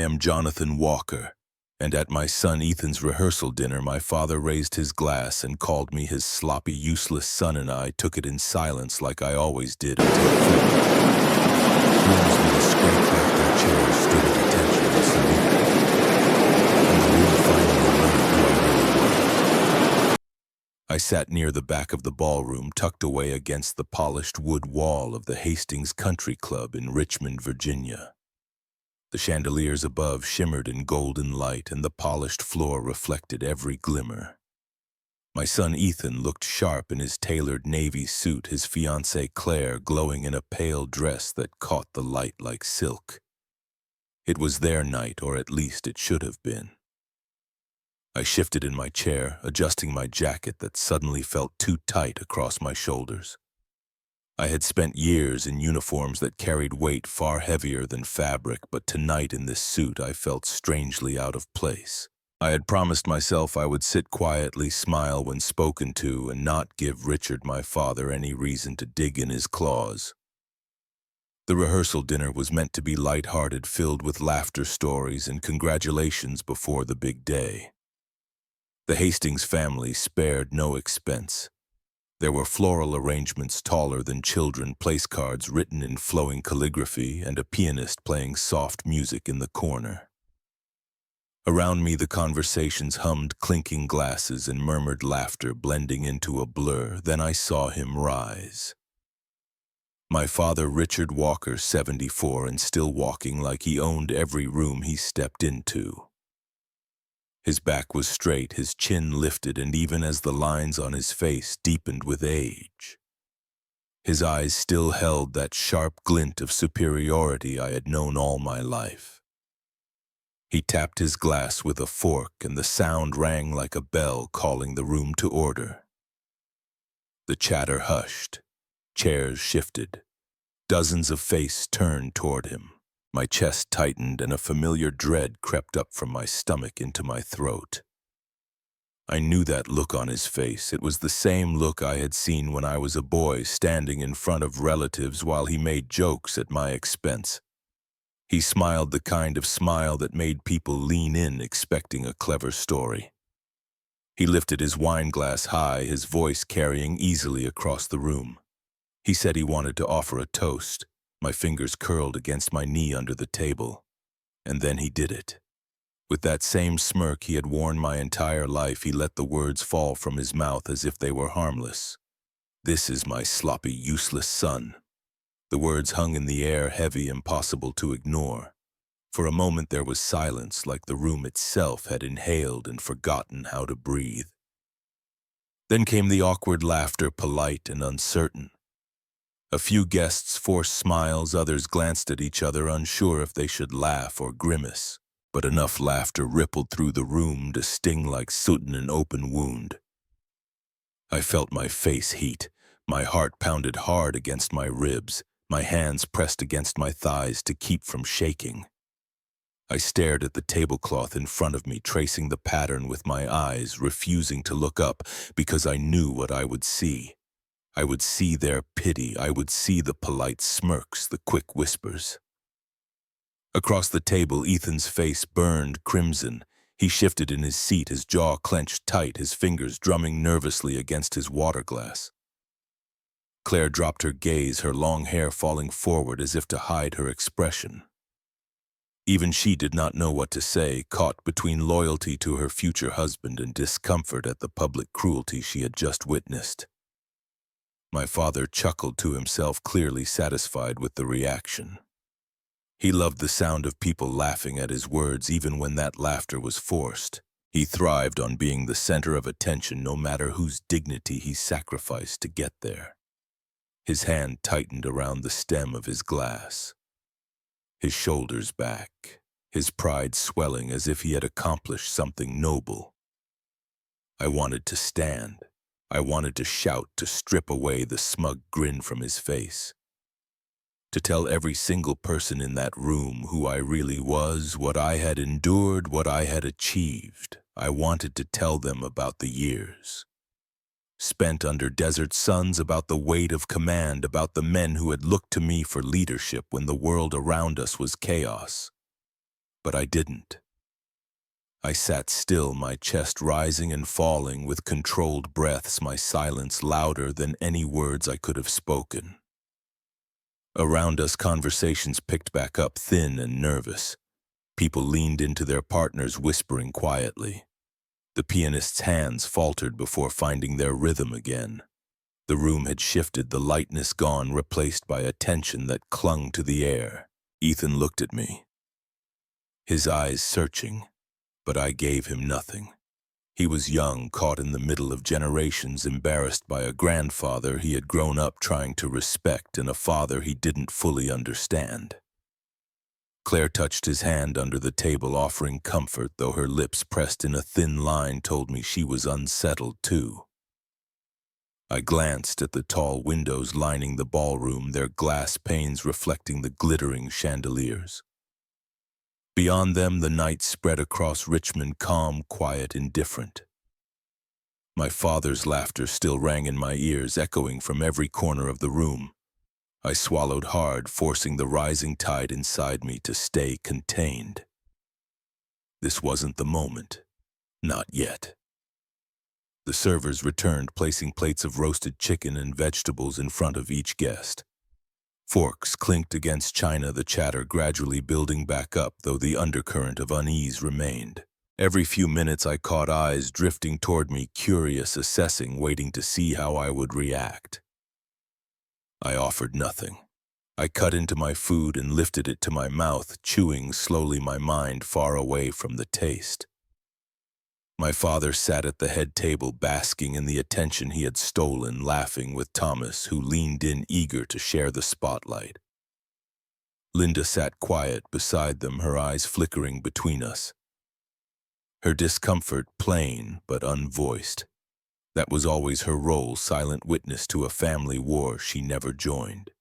am Jonathan Walker, and at my son Ethan's rehearsal dinner, my father raised his glass and called me his sloppy, useless son, and I took it in silence like I always did until groomsmen scraped back their chairs, stood at attention, and saluted, and the room finally learned who I really was. I sat near the back of the ballroom, tucked away against the polished wood wall of the Hastings Country Club in Richmond, Virginia. The chandeliers above shimmered in golden light, and the polished floor reflected every glimmer. My son Ethan looked sharp in his tailored navy suit, his fiancée Claire glowing in a pale dress that caught the light like silk. It was their night, or at least it should have been. I shifted in my chair, adjusting my jacket that suddenly felt too tight across my shoulders. I had spent years in uniforms that carried weight far heavier than fabric, but tonight in this suit I felt strangely out of place. I had promised myself I would sit quietly, smile when spoken to, and not give Richard, my father, any reason to dig in his claws. The rehearsal dinner was meant to be light-hearted, filled with laughter, stories, and congratulations before the big day. The Hastings family spared no expense. There were floral arrangements taller than children, place cards written in flowing calligraphy, and a pianist playing soft music in the corner. Around me the conversations hummed, clinking glasses and murmured laughter blending into a blur. Then I saw him rise. My father, Richard Walker, 74, and still walking like he owned every room he stepped into. His back was straight, his chin lifted, and even as the lines on his face deepened with age, his eyes still held that sharp glint of superiority I had known all my life. He tapped his glass with a fork, and the sound rang like a bell calling the room to order. The chatter hushed, chairs shifted, dozens of faces turned toward him. My chest tightened, and a familiar dread crept up from my stomach into my throat. I knew that look on his face. It was the same look I had seen when I was a boy, standing in front of relatives while he made jokes at my expense. He smiled the kind of smile that made people lean in, expecting a clever story. He lifted his wine glass high, his voice carrying easily across the room. He said he wanted to offer a toast. My fingers curled against my knee under the table, and then he did it. With that same smirk he had worn my entire life, he let the words fall from his mouth as if they were harmless. "This is my sloppy, useless son." The words hung in the air, heavy, impossible to ignore. For a moment there was silence, like the room itself had inhaled and forgotten how to breathe. Then came the awkward laughter, polite and uncertain. A few guests forced smiles, others glanced at each other, unsure if they should laugh or grimace. But enough laughter rippled through the room to sting like soot in an open wound. I felt my face heat. My heart pounded hard against my ribs, my hands pressed against my thighs to keep from shaking. I stared at the tablecloth in front of me, tracing the pattern with my eyes, refusing to look up because I knew what I would see. I would see their pity. I would see the polite smirks, the quick whispers. Across the table, Ethan's face burned crimson. He shifted in his seat, his jaw clenched tight, his fingers drumming nervously against his water glass. Claire dropped her gaze, her long hair falling forward as if to hide her expression. Even she did not know what to say, caught between loyalty to her future husband and discomfort at the public cruelty she had just witnessed. My father chuckled to himself, clearly satisfied with the reaction. He loved the sound of people laughing at his words, even when that laughter was forced. He thrived on being the center of attention, no matter whose dignity he sacrificed to get there. His hand tightened around the stem of his glass, his shoulders back, his pride swelling as if he had accomplished something noble. I wanted to stand. I wanted to shout, to strip away the smug grin from his face. To tell every single person in that room who I really was, what I had endured, what I had achieved. I wanted to tell them about the years spent under desert suns, about the weight of command, about the men who had looked to me for leadership when the world around us was chaos. But I didn't. I sat still, my chest rising and falling with controlled breaths, my silence louder than any words I could have spoken. Around us, conversations picked back up, thin and nervous. People leaned into their partners, whispering quietly. The pianist's hands faltered before finding their rhythm again. The room had shifted, the lightness gone, replaced by a tension that clung to the air. Ethan looked at me, his eyes searching, but I gave him nothing. He was young, caught in the middle of generations, embarrassed by a grandfather he had grown up trying to respect and a father he didn't fully understand. Claire touched his hand under the table, offering comfort, though her lips pressed in a thin line told me she was unsettled too. I glanced at the tall windows lining the ballroom, their glass panes reflecting the glittering chandeliers. Beyond them, the night spread across Richmond, calm, quiet, indifferent. My father's laughter still rang in my ears, echoing from every corner of the room. I swallowed hard, forcing the rising tide inside me to stay contained. This wasn't the moment. Not yet. The servers returned, placing plates of roasted chicken and vegetables in front of each guest. Forks clinked against china, the chatter gradually building back up, though the undercurrent of unease remained. Every few minutes I caught eyes drifting toward me, curious, assessing, waiting to see how I would react. I offered nothing. I cut into my food and lifted it to my mouth, chewing slowly, my mind far away from the taste. My father sat at the head table, basking in the attention he had stolen, laughing with Thomas, who leaned in eager to share the spotlight. Linda sat quiet beside them, her eyes flickering between us. Her discomfort plain but unvoiced. That was always her role, silent witness to a family war she never joined.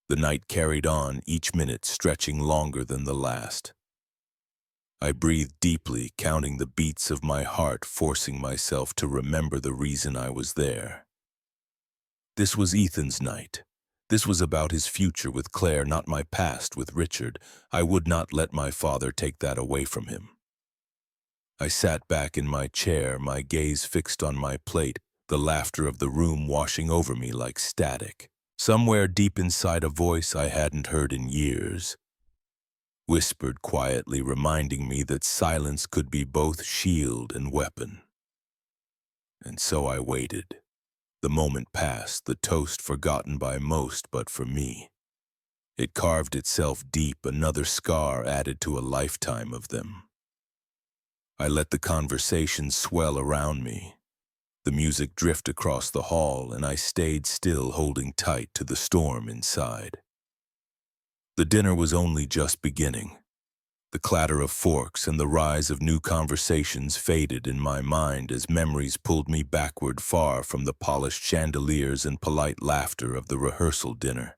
The night carried on, each minute stretching longer than the last. I breathed deeply, counting the beats of my heart, forcing myself to remember the reason I was there. This was Ethan's night. This was about his future with Claire, not my past with Richard. I would not let my father take that away from him. I sat back in my chair, my gaze fixed on my plate, the laughter of the room washing over me like static. Somewhere deep inside, a voice I hadn't heard in years whispered quietly, reminding me that silence could be both shield and weapon. And so I waited. The moment passed, the toast forgotten by most, but for me. It carved itself deep, another scar added to a lifetime of them. I let the conversation swell around me, the music drift across the hall, and I stayed still, holding tight to the storm inside. The dinner was only just beginning. The clatter of forks and the rise of new conversations faded in my mind as memories pulled me backward, far from the polished chandeliers and polite laughter of the rehearsal dinner.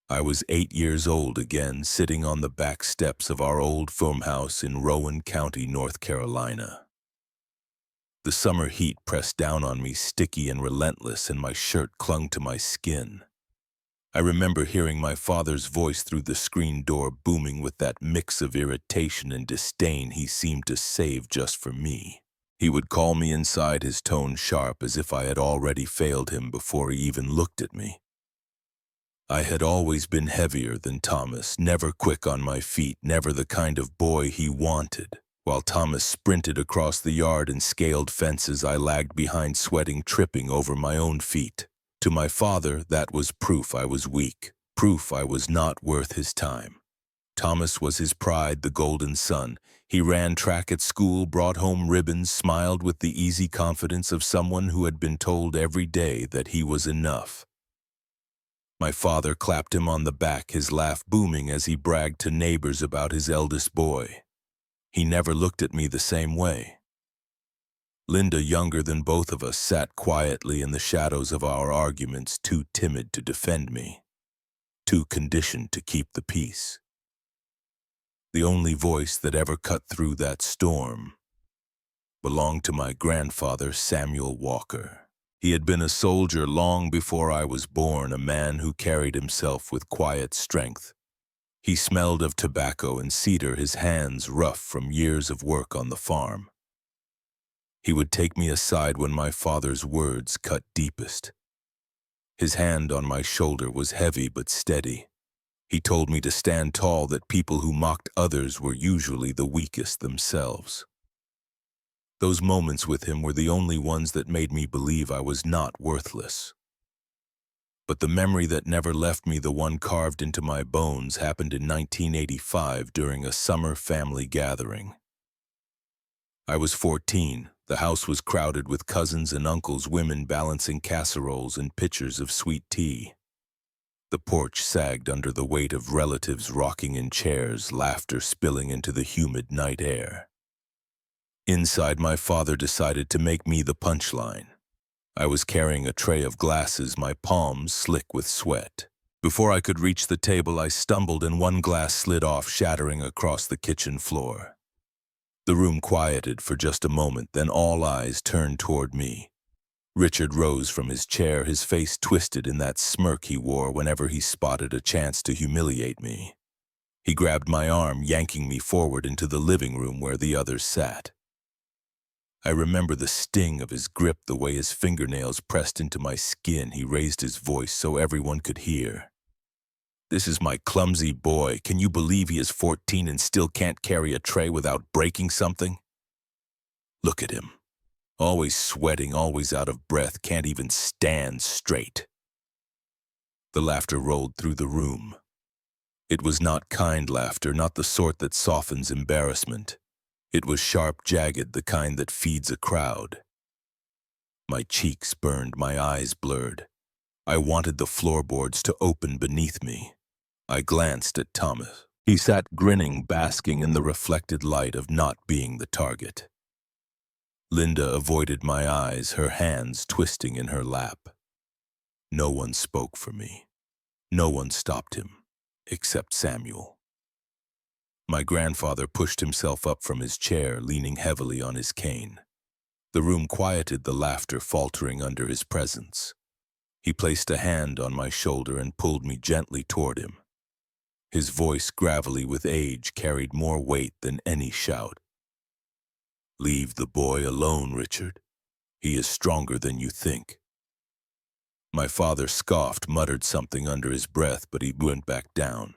I was 8 years old again, sitting on the back steps of our old farmhouse in Rowan County, North Carolina. The summer heat pressed down on me, sticky and relentless, and my shirt clung to my skin. I remember hearing my father's voice through the screen door, booming with that mix of irritation and disdain he seemed to save just for me. He would call me inside, his tone sharp, as if I had already failed him before he even looked at me. I had always been heavier than Thomas, never quick on my feet, never the kind of boy he wanted. While Thomas sprinted across the yard and scaled fences, I lagged behind, sweating, tripping over my own feet. To my father, that was proof I was weak, proof I was not worth his time. Thomas was his pride, the golden son. He ran track at school, brought home ribbons, smiled with the easy confidence of someone who had been told every day that he was enough. My father clapped him on the back, his laugh booming as he bragged to neighbors about his eldest boy. He never looked at me the same way. Linda, younger than both of us, sat quietly in the shadows of our arguments, too timid to defend me, too conditioned to keep the peace. The only voice that ever cut through that storm belonged to my grandfather, Samuel Walker. He had been a soldier long before I was born, a man who carried himself with quiet strength, He smelled of tobacco and cedar, his hands rough from years of work on the farm. He would take me aside when my father's words cut deepest. His hand on my shoulder was heavy but steady. He told me to stand tall, that people who mocked others were usually the weakest themselves. Those moments with him were the only ones that made me believe I was not worthless. But the memory that never left me, the one carved into my bones, happened in 1985 during a summer family gathering. I was 14. The house was crowded with cousins and uncles, women balancing casseroles and pitchers of sweet tea. The porch sagged under the weight of relatives rocking in chairs, laughter spilling into the humid night air. Inside, my father decided to make me the punchline. I was carrying a tray of glasses, my palms slick with sweat. Before I could reach the table, I stumbled and one glass slid off, shattering across the kitchen floor. The room quieted for just a moment, then all eyes turned toward me. Richard rose from his chair, his face twisted in that smirk he wore whenever he spotted a chance to humiliate me. He grabbed my arm, yanking me forward into the living room where the others sat. I remember the sting of his grip, the way his fingernails pressed into my skin. He raised his voice so everyone could hear. "This is my clumsy boy. Can you believe he is 14 and still can't carry a tray without breaking something? Look at him. Always sweating, always out of breath, can't even stand straight." The laughter rolled through the room. It was not kind laughter, not the sort that softens embarrassment. It was sharp, jagged, the kind that feeds a crowd. My cheeks burned, my eyes blurred. I wanted the floorboards to open beneath me. I glanced at Thomas. He sat grinning, basking in the reflected light of not being the target. Linda avoided my eyes, her hands twisting in her lap. No one spoke for me. No one stopped him, except Samuel. My grandfather pushed himself up from his chair, leaning heavily on his cane. The room quieted, the laughter faltering under his presence. He placed a hand on my shoulder and pulled me gently toward him. His voice, gravelly with age, carried more weight than any shout. "Leave the boy alone, Richard. He is stronger than you think." My father scoffed, muttered something under his breath, but he went back down.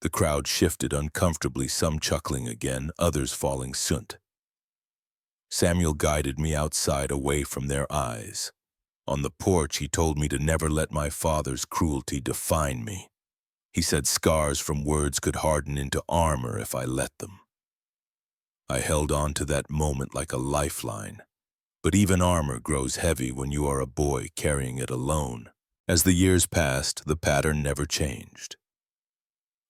The crowd shifted uncomfortably, some chuckling again, others falling sunt. Samuel guided me outside, away from their eyes. On the porch, he told me to never let my father's cruelty define me. He said scars from words could harden into armor if I let them. I held on to that moment like a lifeline. But even armor grows heavy when you are a boy carrying it alone. As the years passed, the pattern never changed.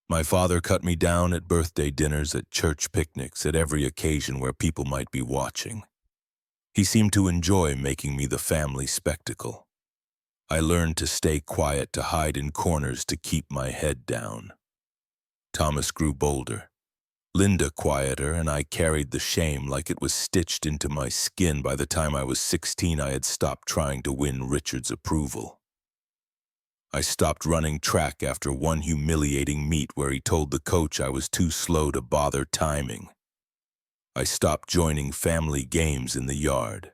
My father cut me down at birthday dinners, at church picnics, at every occasion where people might be watching. He seemed to enjoy making me the family spectacle. I learned to stay quiet, to hide in corners, to keep my head down. Thomas grew bolder. Linda quieter, and I carried the shame like it was stitched into my skin. By the time I was 16, I had stopped trying to win Richard's approval. I stopped running track after one humiliating meet where he told the coach I was too slow to bother timing. I stopped joining family games in the yard.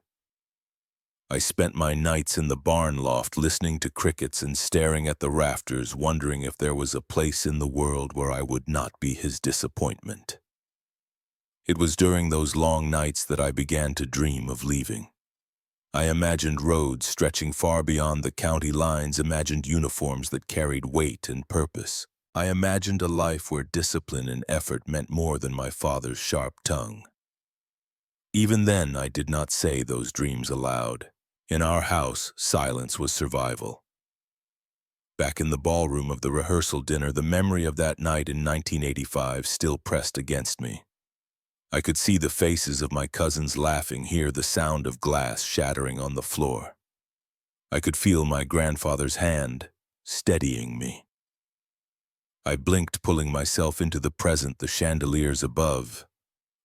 I spent my nights in the barn loft listening to crickets and staring at the rafters, wondering if there was a place in the world where I would not be his disappointment. It was during those long nights that I began to dream of leaving. I imagined roads stretching far beyond the county lines, imagined uniforms that carried weight and purpose. I imagined a life where discipline and effort meant more than my father's sharp tongue. Even then, I did not say those dreams aloud. In our house, silence was survival. Back in the ballroom of the rehearsal dinner, the memory of that night in 1985 still pressed against me. I could see the faces of my cousins laughing, hear the sound of glass shattering on the floor. I could feel my grandfather's hand steadying me. I blinked, pulling myself into the present, the chandeliers above,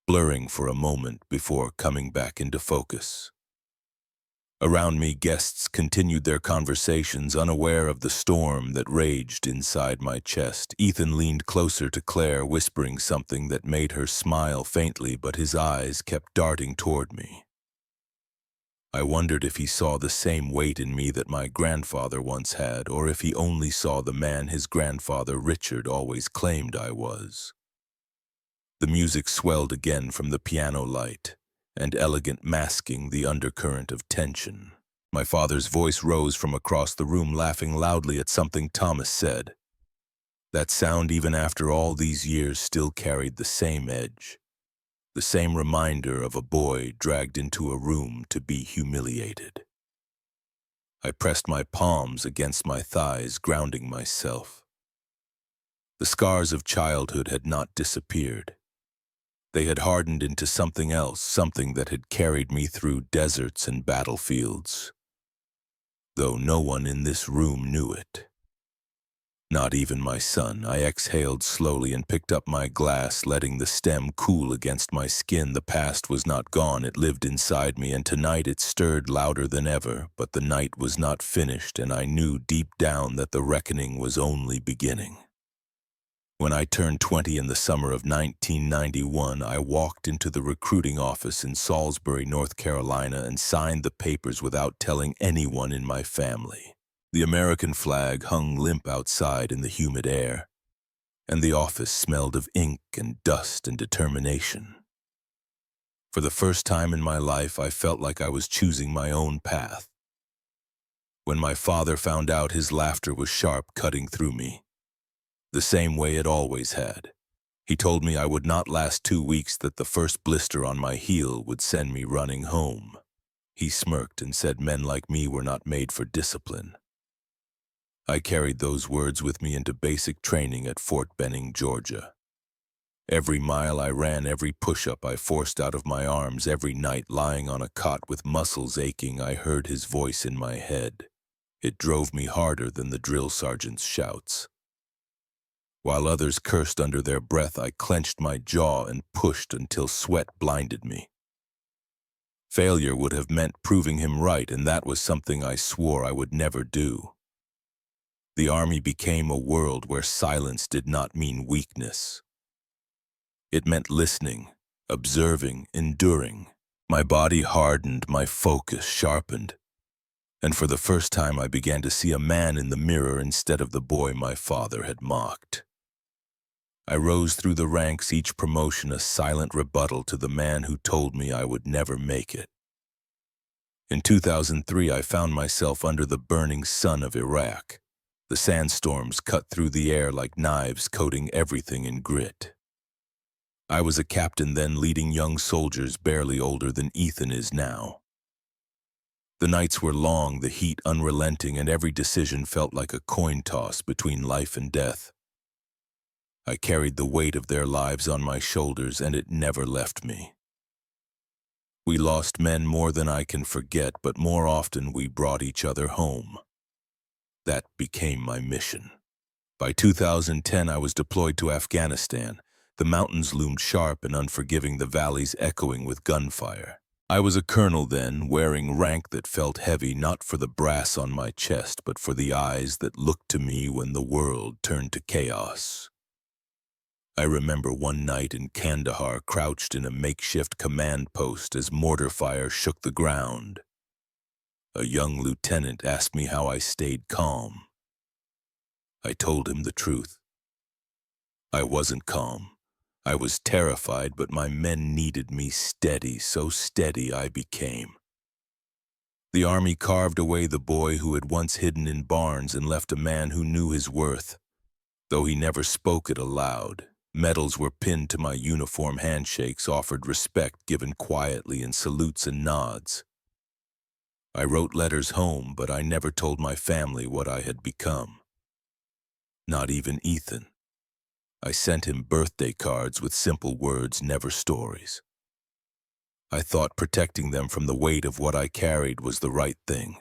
blurring for a moment before coming back into focus. Around me, guests continued their conversations, unaware of the storm that raged inside my chest. Ethan leaned closer to Claire, whispering something that made her smile faintly, but his eyes kept darting toward me. I wondered if he saw the same weight in me that my grandfather once had, or if he only saw the man his grandfather Richard always claimed I was. The music swelled again from the piano light, and elegant masking the undercurrent of tension. My father's voice rose from across the room, laughing loudly at something Thomas said. That sound, even after all these years, still carried the same edge, the same reminder of a boy dragged into a room to be humiliated. I pressed my palms against my thighs, grounding myself. The scars of childhood had not disappeared. They had hardened into something else, something that had carried me through deserts and battlefields, though no one in this room knew it. Not even my son. I exhaled slowly and picked up my glass, letting the stem cool against my skin. The past was not gone, it lived inside me, and tonight it stirred louder than ever. But the night was not finished, and I knew deep down that the reckoning was only beginning. When I turned 20 in the summer of 1991, I walked into the recruiting office in Salisbury, North Carolina, and signed the papers without telling anyone in my family. The American flag hung limp outside in the humid air, and the office smelled of ink and dust and determination. For the first time in my life, I felt like I was choosing my own path. When my father found out, his laughter was sharp, cutting through me, the same way it always had. He told me I would not last 2 weeks, that the first blister on my heel would send me running home. He smirked and said men like me were not made for discipline. I carried those words with me into basic training at Fort Benning, Georgia. Every mile I ran, every push-up I forced out of my arms, every night lying on a cot with muscles aching, I heard his voice in my head. It drove me harder than the drill sergeant's shouts. While others cursed under their breath, I clenched my jaw and pushed until sweat blinded me. Failure would have meant proving him right, and that was something I swore I would never do. The Army became a world where silence did not mean weakness. It meant listening, observing, enduring. My body hardened, my focus sharpened, and for the first time I began to see a man in the mirror instead of the boy my father had mocked. I rose through the ranks, each promotion a silent rebuttal to the man who told me I would never make it. In 2003, I found myself under the burning sun of Iraq. The sandstorms cut through the air like knives, coating everything in grit. I was a captain then, leading young soldiers barely older than Ethan is now. The nights were long, the heat unrelenting, and every decision felt like a coin toss between life and death. I carried the weight of their lives on my shoulders, and it never left me. We lost men more than I can forget, but more often we brought each other home. That became my mission. By 2010, I was deployed to Afghanistan. The mountains loomed sharp and unforgiving, the valleys echoing with gunfire. I was a colonel then, wearing rank that felt heavy, not for the brass on my chest, but for the eyes that looked to me when the world turned to chaos. I remember one night in Kandahar, crouched in a makeshift command post as mortar fire shook the ground. A young lieutenant asked me how I stayed calm. I told him the truth. I wasn't calm. I was terrified, but my men needed me steady, so steady I became. The Army carved away the boy who had once hidden in barns and left a man who knew his worth, though he never spoke it aloud. Medals were pinned to my uniform, handshakes offered, respect given quietly in salutes and nods. I wrote letters home, but I never told my family what I had become. Not even Ethan. I sent him birthday cards with simple words, never stories. I thought protecting them from the weight of what I carried was the right thing.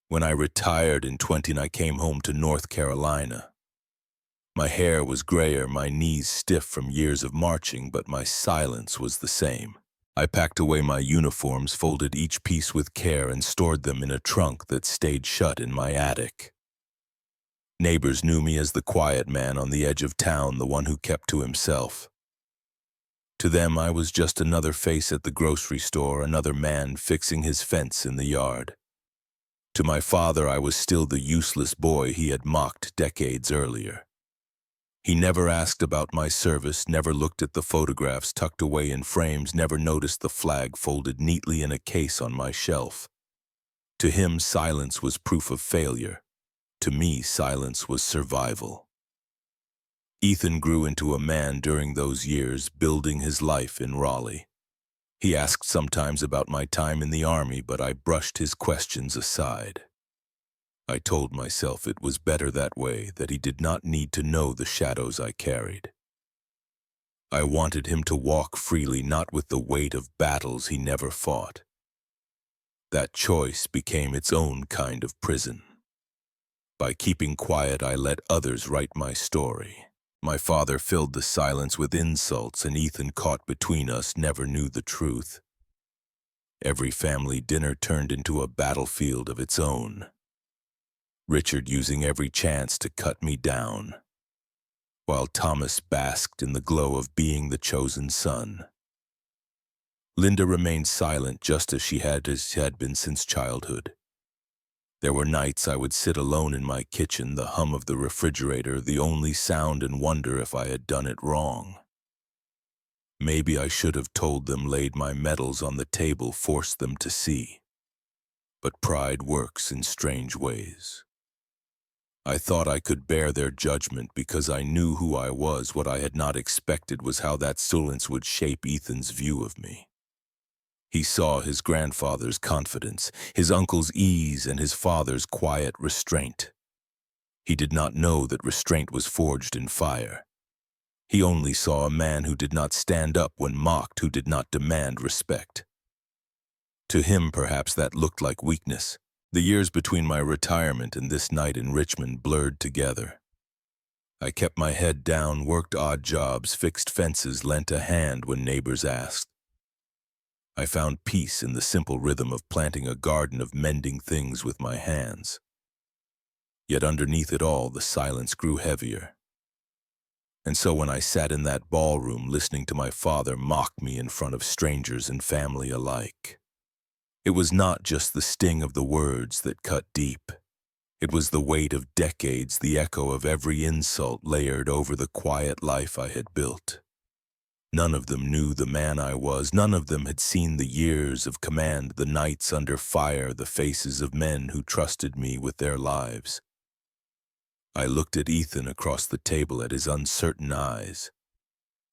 When I retired in 20, I came home to North Carolina. My hair was grayer, my knees stiff from years of marching, but my silence was the same. I packed away my uniforms, folded each piece with care, and stored them in a trunk that stayed shut in my attic. Neighbors knew me as the quiet man on the edge of town, the one who kept to himself. To them, I was just another face at the grocery store, another man fixing his fence in the yard. To my father, I was still the useless boy he had mocked decades earlier. He never asked about my service, never looked at the photographs tucked away in frames, never noticed the flag folded neatly in a case on my shelf. To him, silence was proof of failure. To me, silence was survival. Ethan grew into a man during those years, building his life in Raleigh. He asked sometimes about my time in the army, but I brushed his questions aside. I told myself it was better that way, that he did not need to know the shadows I carried. I wanted him to walk freely, not with the weight of battles he never fought. That choice became its own kind of prison. By keeping quiet, I let others write my story. My father filled the silence with insults, and Ethan, caught between us, never knew the truth. Every family dinner turned into a battlefield of its own. Richard using every chance to cut me down, while Thomas basked in the glow of being the chosen son. Linda remained silent, just as she had been since childhood. There were nights I would sit alone in my kitchen, the hum of the refrigerator the only sound, and wonder if I had done it wrong. Maybe I should have told them, laid my medals on the table, forced them to see. But pride works in strange ways. I thought I could bear their judgment because I knew who I was. What I had not expected was how that silence would shape Ethan's view of me. He saw his grandfather's confidence, his uncle's ease, and his father's quiet restraint. He did not know that restraint was forged in fire. He only saw a man who did not stand up when mocked, who did not demand respect. To him, perhaps that looked like weakness. The years between my retirement and this night in Richmond blurred together. I kept my head down, worked odd jobs, fixed fences, lent a hand when neighbors asked. I found peace in the simple rhythm of planting a garden, of mending things with my hands. Yet underneath it all, the silence grew heavier. And so when I sat in that ballroom listening to my father mock me in front of strangers and family alike, it was not just the sting of the words that cut deep. It was the weight of decades, the echo of every insult layered over the quiet life I had built. None of them knew the man I was. None of them had seen the years of command, the nights under fire, the faces of men who trusted me with their lives. I looked at Ethan across the table, at his uncertain eyes,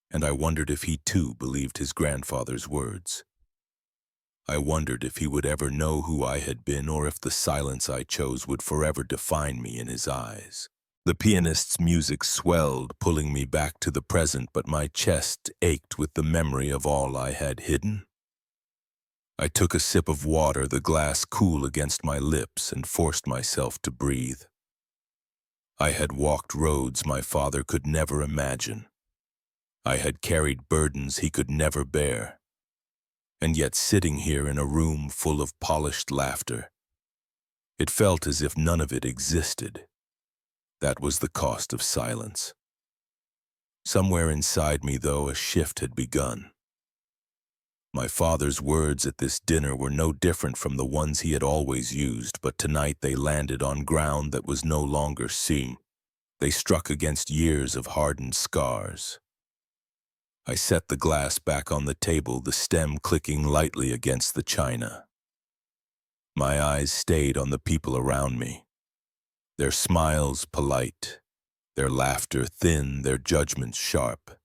and I wondered if he too believed his grandfather's words. I wondered if he would ever know who I had been, or if the silence I chose would forever define me in his eyes. The pianist's music swelled, pulling me back to the present, but my chest ached with the memory of all I had hidden. I took a sip of water, the glass cool against my lips, and forced myself to breathe. I had walked roads my father could never imagine. I had carried burdens he could never bear. And yet, sitting here in a room full of polished laughter, it felt as if none of it existed. That was the cost of silence. Somewhere inside me, though, a shift had begun. My father's words at this dinner were no different from the ones he had always used, but tonight they landed on ground that was no longer seen. They struck against years of hardened scars. I set the glass back on the table, the stem clicking lightly against the china. My eyes stayed on the people around me, their smiles polite, their laughter thin, their judgments sharp.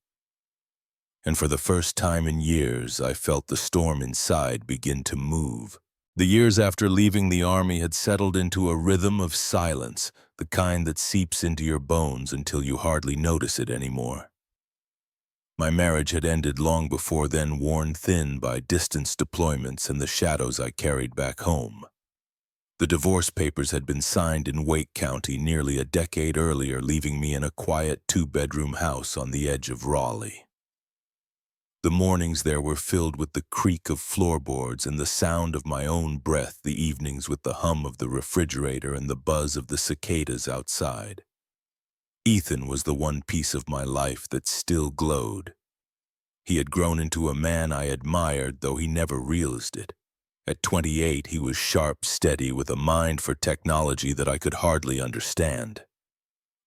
And for the first time in years, I felt the storm inside begin to move. The years after leaving the army had settled into a rhythm of silence, the kind that seeps into your bones until you hardly notice it anymore. My marriage had ended long before then, worn thin by distance deployments and the shadows I carried back home. The divorce papers had been signed in Wake County nearly a decade earlier, leaving me in a quiet two-bedroom house on the edge of Raleigh. The mornings there were filled with the creak of floorboards and the sound of my own breath, the evenings with the hum of the refrigerator and the buzz of the cicadas outside. Ethan was the one piece of my life that still glowed. He had grown into a man I admired, though he never realized it. At 28, he was sharp, steady, with a mind for technology that I could hardly understand.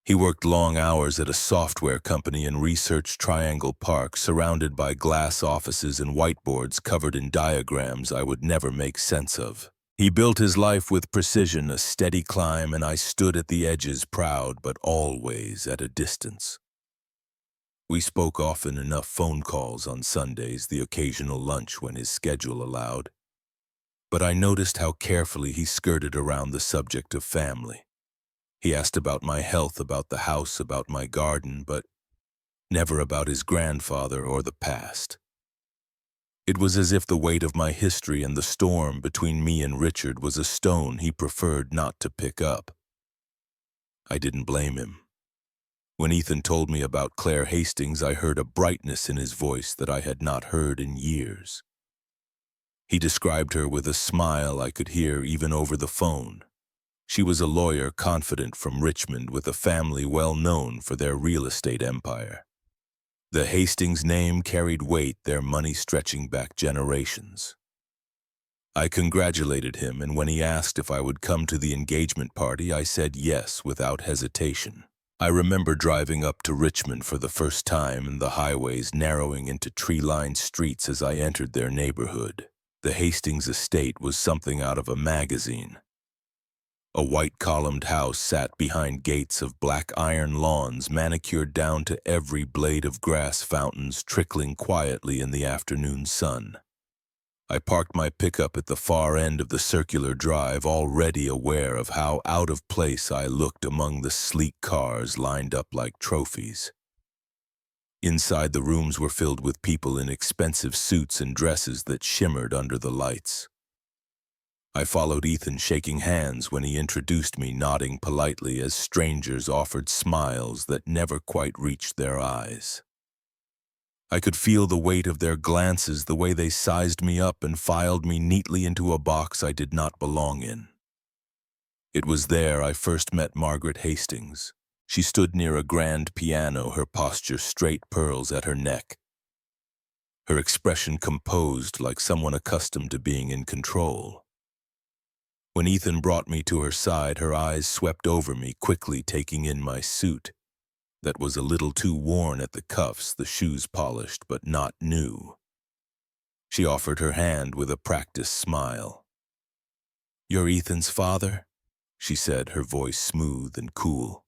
He worked long hours at a software company in Research Triangle Park, surrounded by glass offices and whiteboards covered in diagrams I would never make sense of. He built his life with precision, a steady climb, and I stood at the edges, proud but always at a distance. We spoke often, enough phone calls on Sundays, the occasional lunch when his schedule allowed. But I noticed how carefully he skirted around the subject of family. He asked about my health, about the house, about my garden, but never about his grandfather or the past. It was as if the weight of my history and the storm between me and Richard was a stone he preferred not to pick up. I didn't blame him. When Ethan told me about Claire Hastings, I heard a brightness in his voice that I had not heard in years. He described her with a smile I could hear even over the phone. She was a lawyer, confident, from Richmond, with a family well known for their real estate empire. The Hastings name carried weight, their money stretching back generations. I congratulated him, and when he asked if I would come to the engagement party, I said yes without hesitation. I remember driving up to Richmond for the first time and the highways narrowing into tree-lined streets as I entered their neighborhood. The Hastings estate was something out of a magazine. A white-columned house sat behind gates of black iron lawns manicured down to every blade of grass, fountains trickling quietly in the afternoon sun. I parked my pickup at the far end of the circular drive, already aware of how out of place I looked among the sleek cars lined up like trophies. Inside, the rooms were filled with people in expensive suits and dresses that shimmered under the lights. I followed Ethan, shaking hands when he introduced me, nodding politely as strangers offered smiles that never quite reached their eyes. I could feel the weight of their glances, the way they sized me up and filed me neatly into a box I did not belong in. It was there I first met Margaret Hastings. She stood near a grand piano, her posture straight, pearls at her neck. Her expression composed, like someone accustomed to being in control. When Ethan brought me to her side, her eyes swept over me, quickly taking in my suit. That was a little too worn at the cuffs, the shoes polished but not new. She offered her hand with a practiced smile. "You're Ethan's father?" she said, her voice smooth and cool.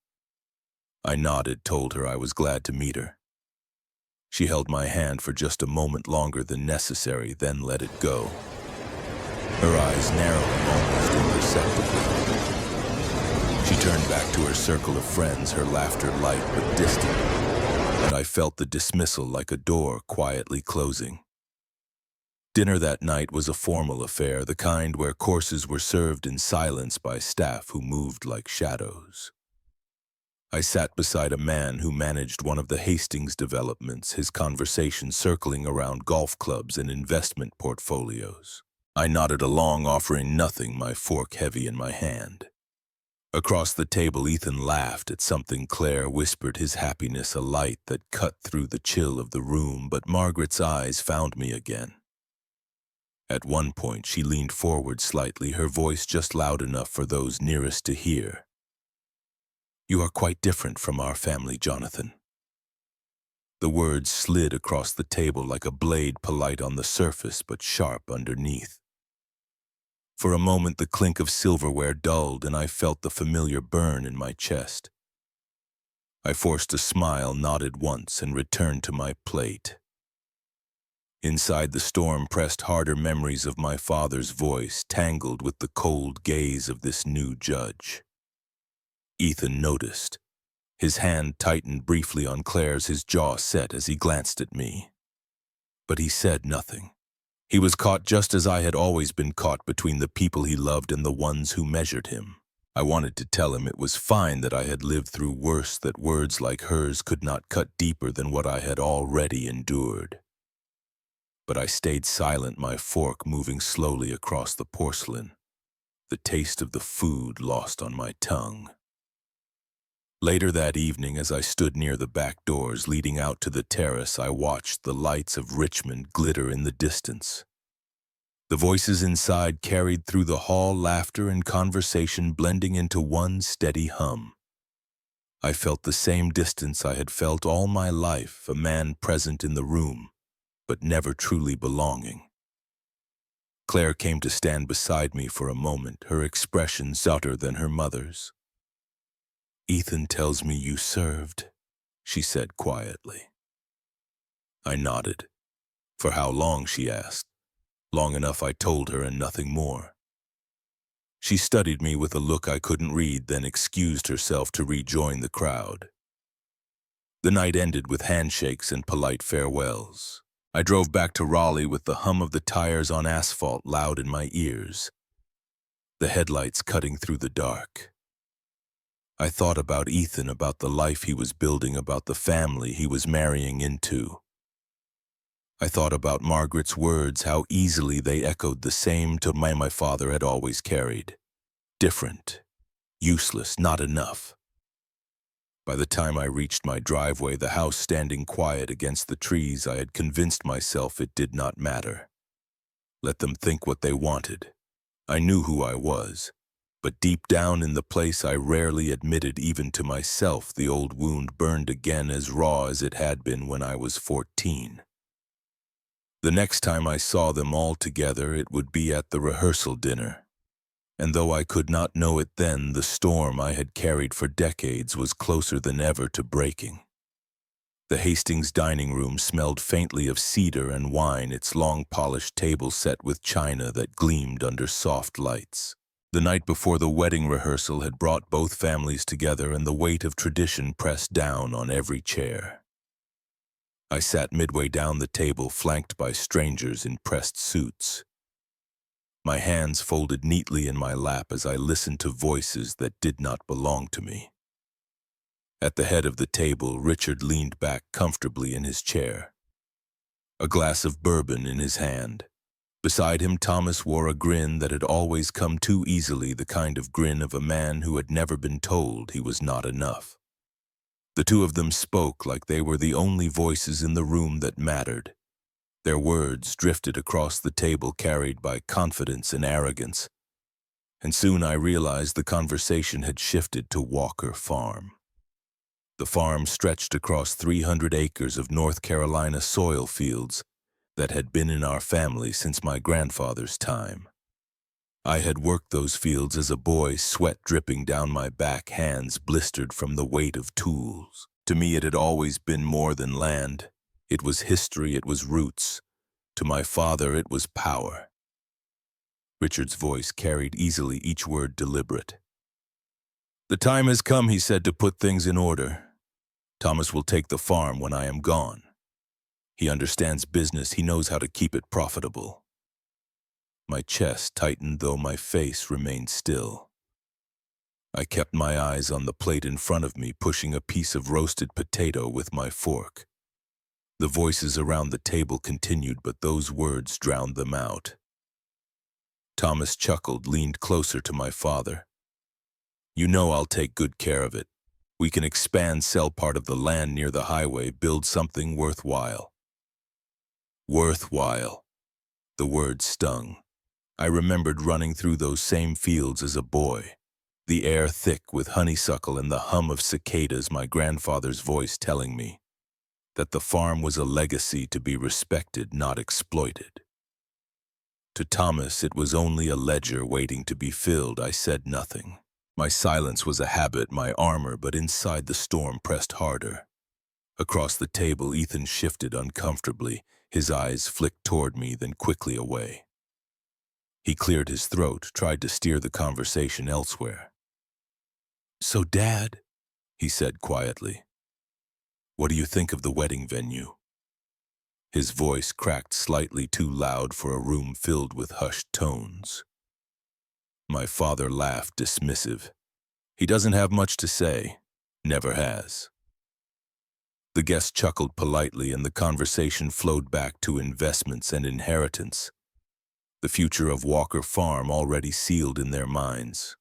I nodded, told her I was glad to meet her. She held my hand for just a moment longer than necessary, then let it go. Her eyes narrowing almost imperceptibly. She turned back to her circle of friends, her laughter light but distant, and I felt the dismissal like a door quietly closing. Dinner that night was a formal affair, the kind where courses were served in silence by staff who moved like shadows. I sat beside a man who managed one of the Hastings developments, his conversation circling around golf clubs and investment portfolios. I nodded along, offering nothing, my fork heavy in my hand. Across the table, Ethan laughed at something Claire whispered, his happiness a light that cut through the chill of the room, but Margaret's eyes found me again. At one point, she leaned forward slightly, her voice just loud enough for those nearest to hear. "You are quite different from our family, Jonathan." The words slid across the table like a blade, polite on the surface but sharp underneath. For a moment, the clink of silverware dulled, and I felt the familiar burn in my chest. I forced a smile, nodded once, and returned to my plate. Inside, the storm pressed harder, memories of my father's voice, tangled with the cold gaze of this new judge. Ethan noticed. His hand tightened briefly on Claire's, his jaw set as he glanced at me. But he said nothing. He was caught just as I had always been caught, between the people he loved and the ones who measured him. I wanted to tell him it was fine, that I had lived through worse, that words like hers could not cut deeper than what I had already endured. but I stayed silent, my fork moving slowly across the porcelain, the taste of the food lost on my tongue. Later that evening, as I stood near the back doors leading out to the terrace, I watched the lights of Richmond glitter in the distance. The voices inside carried through the hall, laughter and conversation blending into one steady hum. I felt the same distance I had felt all my life, a man present in the room, but never truly belonging. Claire came to stand beside me for a moment, her expression softer than her mother's. "Ethan tells me you served," she said quietly. I nodded. "For how long?" she asked. "Long enough," I told her, and nothing more. She studied me with a look I couldn't read, then excused herself to rejoin the crowd. The night ended with handshakes and polite farewells. I drove back to Raleigh with the hum of the tires on asphalt loud in my ears, the headlights cutting through the dark. I thought about Ethan, about the life he was building, about the family he was marrying into. I thought about Margaret's words, how easily they echoed the same to my father had always carried. Different, useless, not enough. By the time I reached my driveway, the house standing quiet against the trees, I had convinced myself it did not matter. Let them think what they wanted. I knew who I was, but deep down in the place I rarely admitted even to myself, the old wound burned again, as raw as it had been when I was 14. The next time I saw them all together, it would be at the rehearsal dinner. And though I could not know it then, the storm I had carried for decades was closer than ever to breaking. The Hastings dining room smelled faintly of cedar and wine, its long polished table set with china that gleamed under soft lights. The night before the wedding rehearsal had brought both families together, and the weight of tradition pressed down on every chair. I sat midway down the table, flanked by strangers in pressed suits. My hands folded neatly in my lap as I listened to voices that did not belong to me. At the head of the table, Richard leaned back comfortably in his chair, a glass of bourbon in his hand. Beside him, Thomas wore a grin that had always come too easily, the kind of grin of a man who had never been told he was not enough. The two of them spoke like they were the only voices in the room that mattered. Their words drifted across the table, carried by confidence and arrogance, and soon I realized the conversation had shifted to Walker Farm. The farm stretched across 300 acres of North Carolina soil fields that had been in our family since my grandfather's time. I had worked those fields as a boy, sweat dripping down my back, hands blistered from the weight of tools. To me, it had always been more than land. It was history, it was roots. To my father, it was power. Richard's voice carried easily, each word deliberate. "The time has come," he said, "to put things in order. Thomas will take the farm when I am gone. He understands business, he knows how to keep it profitable." My chest tightened, though my face remained still. I kept my eyes on the plate in front of me, pushing a piece of roasted potato with my fork. The voices around the table continued, but those words drowned them out. Thomas chuckled, leaned closer to my father. "You know I'll take good care of it. We can expand, sell part of the land near the highway, build something worthwhile." Worthwhile. The word stung. I remembered running through those same fields as a boy, the air thick with honeysuckle and the hum of cicadas, my grandfather's voice telling me that the farm was a legacy to be respected, not exploited. To Thomas, it was only a ledger waiting to be filled. I said nothing. My silence was a habit, my armor, but inside the storm pressed harder. Across the table, Ethan shifted uncomfortably. His eyes flicked toward me, then quickly away. He cleared his throat, tried to steer the conversation elsewhere. "So, Dad," he said quietly, "what do you think of the wedding venue?" His voice cracked slightly too loud for a room filled with hushed tones. My father laughed, dismissive. "He doesn't have much to say. Never has." The guest chuckled politely, and the conversation flowed back to investments and inheritance, the future of Walker Farm already sealed in their minds.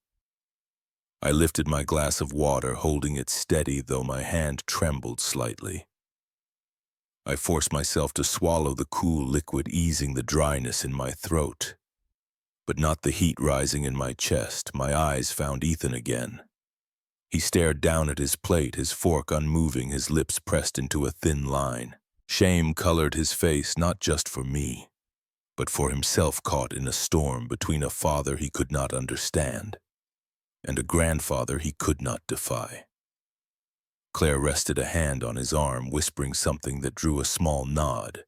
I lifted my glass of water, holding it steady, though my hand trembled slightly. I forced myself to swallow the cool liquid, easing the dryness in my throat, but not the heat rising in my chest. My eyes found Ethan again. He stared down at his plate, his fork unmoving, his lips pressed into a thin line. Shame colored his face, not just for me, but for himself, caught in a storm between a father he could not understand and a grandfather he could not defy. Claire rested a hand on his arm, whispering something that drew a small nod,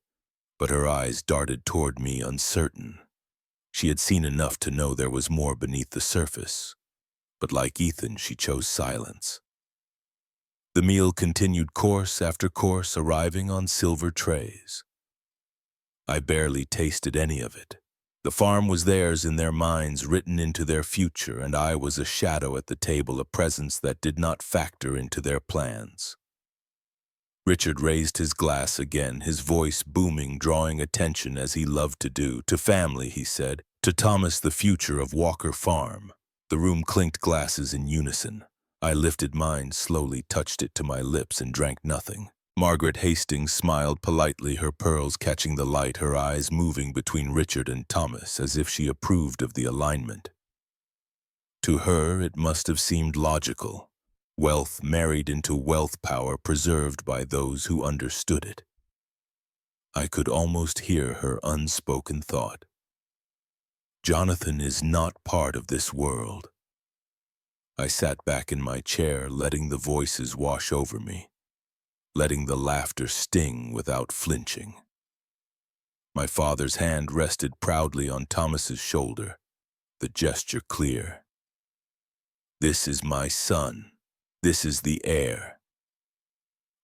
but her eyes darted toward me, uncertain. She had seen enough to know there was more beneath the surface, but like Ethan, she chose silence. The meal continued, course after course, arriving on silver trays. I barely tasted any of it. The farm was theirs in their minds, written into their future, and I was a shadow at the table, a presence that did not factor into their plans. Richard raised his glass again, his voice booming, drawing attention as he loved to do. "To family," he said. "To Thomas, the future of Walker Farm." The room clinked glasses in unison. I lifted mine slowly, touched it to my lips, and drank nothing. Margaret Hastings smiled politely, her pearls catching the light, her eyes moving between Richard and Thomas as if she approved of the alignment. To her, it must have seemed logical. Wealth married into wealth, power preserved by those who understood it. I could almost hear her unspoken thought. Jonathan is not part of this world. I sat back in my chair, letting the voices wash over me, letting the laughter sting without flinching. My father's hand rested proudly on Thomas's shoulder, the gesture clear. "This is my son. This is the heir."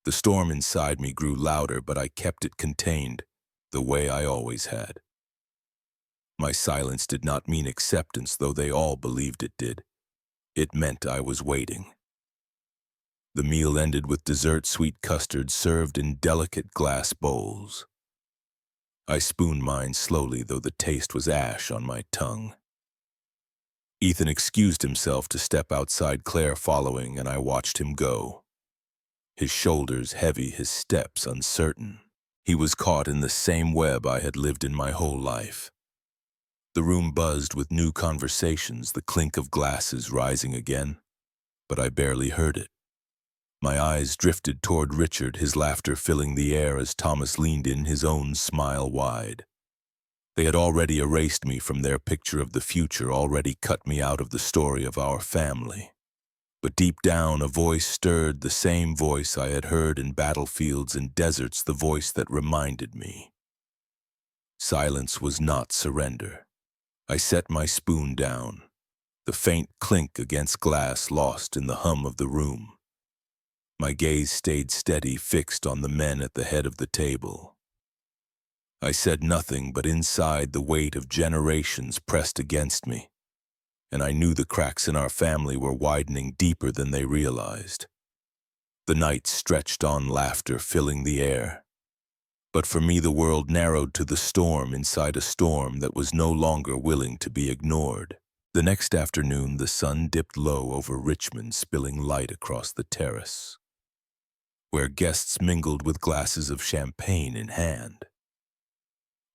The storm inside me grew louder, but I kept it contained, the way I always had. My silence did not mean acceptance, though they all believed it did. It meant I was waiting. The meal ended with dessert, sweet custard served in delicate glass bowls. I spooned mine slowly, though the taste was ash on my tongue. Ethan excused himself to step outside, Claire following, and I watched him go. His shoulders heavy, his steps uncertain. He was caught in the same web I had lived in my whole life. The room buzzed with new conversations, the clink of glasses rising again, but I barely heard it. My eyes drifted toward Richard, his laughter filling the air as Thomas leaned in, his own smile wide. They had already erased me from their picture of the future, already cut me out of the story of our family. But deep down, a voice stirred, the same voice I had heard in battlefields and deserts, the voice that reminded me. Silence was not surrender. I set my spoon down, the faint clink against glass lost in the hum of the room. My gaze stayed steady, fixed on the men at the head of the table. I said nothing, but inside the weight of generations pressed against me, and I knew the cracks in our family were widening deeper than they realized. The night stretched on, laughter filling the air. But for me, the world narrowed to the storm inside a storm that was no longer willing to be ignored. The next afternoon, the sun dipped low over Richmond, spilling light across the terrace, where guests mingled with glasses of champagne in hand.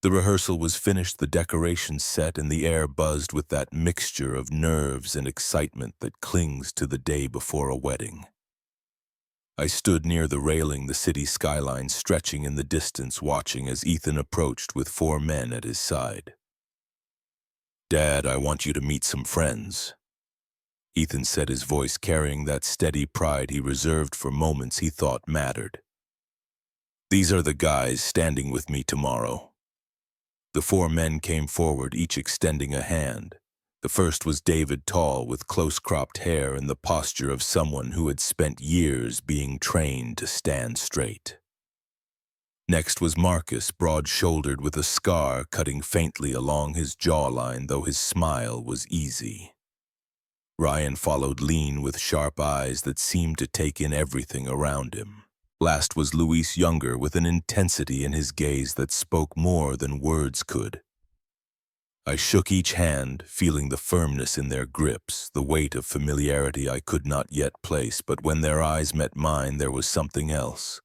The rehearsal was finished, the decorations set, and the air buzzed with that mixture of nerves and excitement that clings to the day before a wedding. I stood near the railing, the city skyline stretching in the distance, watching as Ethan approached with 4 men at his side. "Dad, I want you to meet some friends," Ethan said, his voice carrying that steady pride he reserved for moments he thought mattered. "These are the guys standing with me tomorrow." The 4 men came forward, each extending a hand. The first was David, tall, with close-cropped hair and the posture of someone who had spent years being trained to stand straight. Next was Marcus, broad-shouldered with a scar cutting faintly along his jawline, though his smile was easy. Ryan followed, lean with sharp eyes that seemed to take in everything around him. Last was Luis Younger, with an intensity in his gaze that spoke more than words could. I shook each hand, feeling the firmness in their grips, the weight of familiarity I could not yet place, but when their eyes met mine there was something else.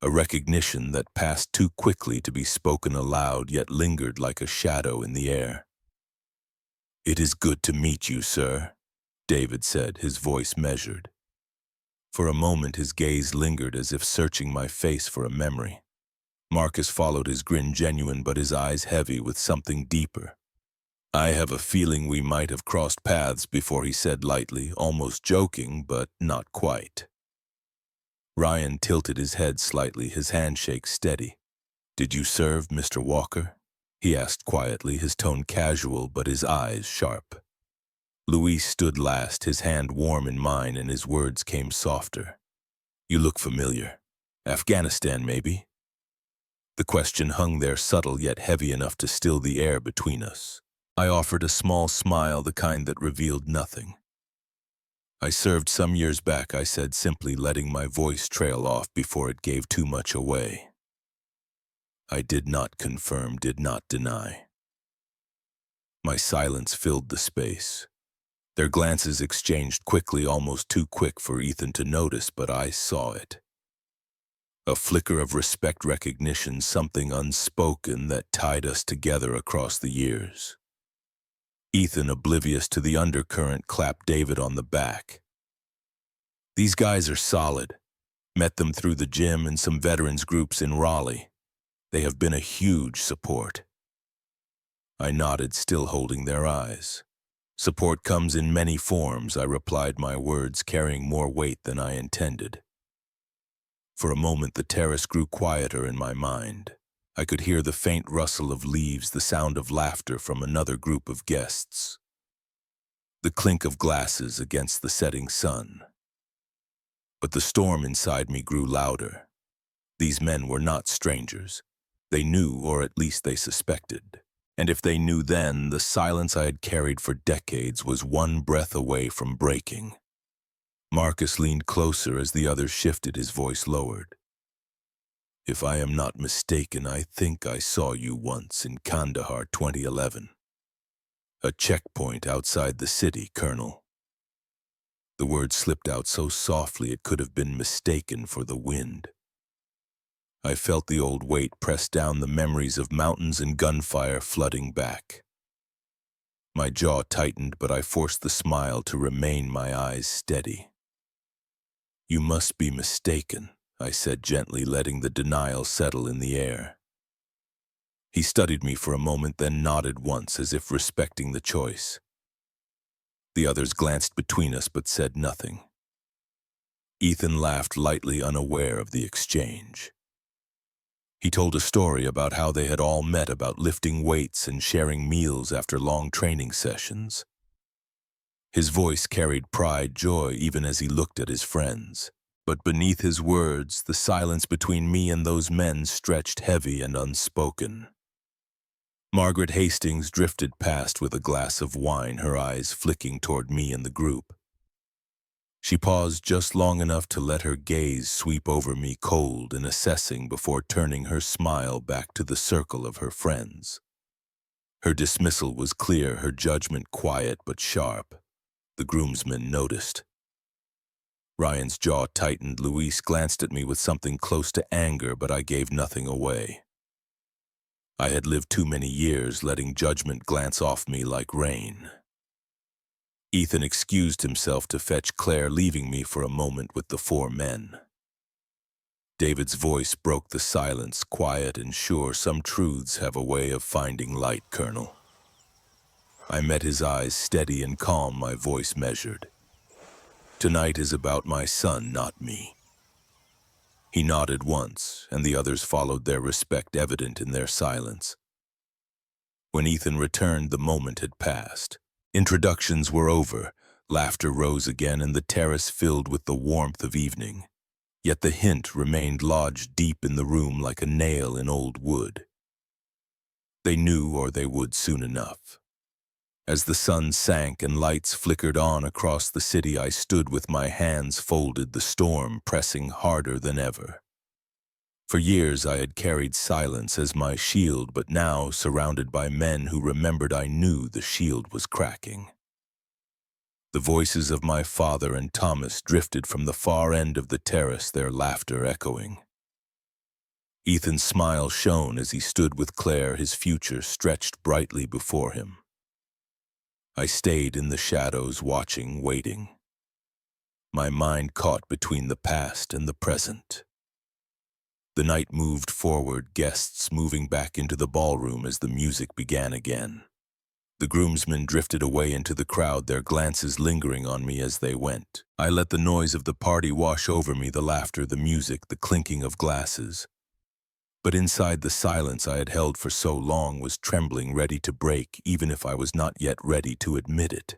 A recognition that passed too quickly to be spoken aloud, yet lingered like a shadow in the air. "It is good to meet you, sir," David said, his voice measured. For a moment his gaze lingered as if searching my face for a memory. Marcus followed, his grin genuine but his eyes heavy with something deeper. "I have a feeling we might have crossed paths before," he said lightly, almost joking, but not quite. Ryan tilted his head slightly, his handshake steady. "Did you serve Mr. Walker?" he asked quietly, his tone casual but his eyes sharp. Luis stood last, his hand warm in mine, and his words came softer. "You look familiar. Afghanistan, maybe?" The question hung there, subtle yet heavy enough to still the air between us. I offered a small smile, the kind that revealed nothing. "I served some years back," I said simply, letting my voice trail off before it gave too much away. I did not confirm, did not deny. My silence filled the space. Their glances exchanged quickly, almost too quick for Ethan to notice, but I saw it. A flicker of respect, recognition, something unspoken that tied us together across the years. Ethan, oblivious to the undercurrent, clapped David on the back. "These guys are solid. Met them through the gym and some veterans groups in Raleigh. They have been a huge support." I nodded, still holding their eyes. "Support comes in many forms," I replied, my words carrying more weight than I intended. For a moment the terrace grew quieter in my mind. I could hear the faint rustle of leaves, the sound of laughter from another group of guests. The clink of glasses against the setting sun. But the storm inside me grew louder. These men were not strangers. They knew, or at least they suspected. And if they knew then, the silence I had carried for decades was one breath away from breaking. Marcus leaned closer as the others shifted, his voice lowered. "If I am not mistaken, I think I saw you once in Kandahar 2011. A checkpoint outside the city, Colonel." The word slipped out so softly it could have been mistaken for the wind. I felt the old weight press down, the memories of mountains and gunfire flooding back. My jaw tightened, but I forced the smile to remain, my eyes steady. "You must be mistaken," I said gently, letting the denial settle in the air. He studied me for a moment, then nodded once, as if respecting the choice. The others glanced between us but said nothing. Ethan laughed lightly, unaware of the exchange. He told a story about how they had all met, about lifting weights and sharing meals after long training sessions. His voice carried pride, joy, even as he looked at his friends. But beneath his words, the silence between me and those men stretched heavy and unspoken. Margaret Hastings drifted past with a glass of wine, her eyes flicking toward me and the group. She paused just long enough to let her gaze sweep over me, cold and assessing, before turning her smile back to the circle of her friends. Her dismissal was clear, her judgment quiet but sharp. The groomsmen noticed. Ryan's jaw tightened. Luis glanced at me with something close to anger, but I gave nothing away. I had lived too many years letting judgment glance off me like rain. Ethan excused himself to fetch Claire, leaving me for a moment with the four men. David's voice broke the silence, quiet and sure. "Some truths have a way of finding light, Colonel." I met his eyes, steady and calm, my voice measured. "Tonight is about my son, not me." He nodded once, and the others followed, their respect evident in their silence. When Ethan returned, the moment had passed. Introductions were over, laughter rose again, and the terrace filled with the warmth of evening. Yet the hint remained lodged deep in the room like a nail in old wood. They knew, or they would soon enough. As the sun sank and lights flickered on across the city, I stood with my hands folded, the storm pressing harder than ever. For years I had carried silence as my shield, but now, surrounded by men who remembered, I knew the shield was cracking. The voices of my father and Thomas drifted from the far end of the terrace, their laughter echoing. Ethan's smile shone as he stood with Claire, his future stretched brightly before him. I stayed in the shadows, watching, waiting. My mind caught between the past and the present. The night moved forward, guests moving back into the ballroom as the music began again. The groomsmen drifted away into the crowd, their glances lingering on me as they went. I let the noise of the party wash over me, the laughter, the music, the clinking of glasses. But inside, the silence I had held for so long was trembling, ready to break, even if I was not yet ready to admit it.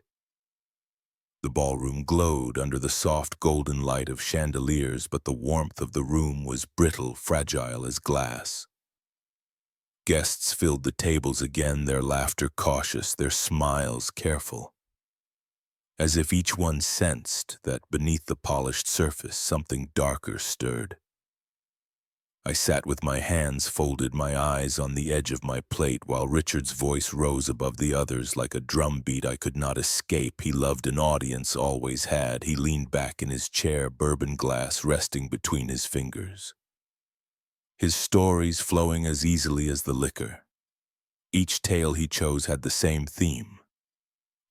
The ballroom glowed under the soft golden light of chandeliers, but the warmth of the room was brittle, fragile as glass. Guests filled the tables again, their laughter cautious, their smiles careful, as if each one sensed that beneath the polished surface something darker stirred. I sat with my hands folded, my eyes on the edge of my plate, while Richard's voice rose above the others like a drumbeat I could not escape. He loved an audience, always had. He leaned back in his chair, bourbon glass resting between his fingers. His stories flowing as easily as the liquor. Each tale he chose had the same theme.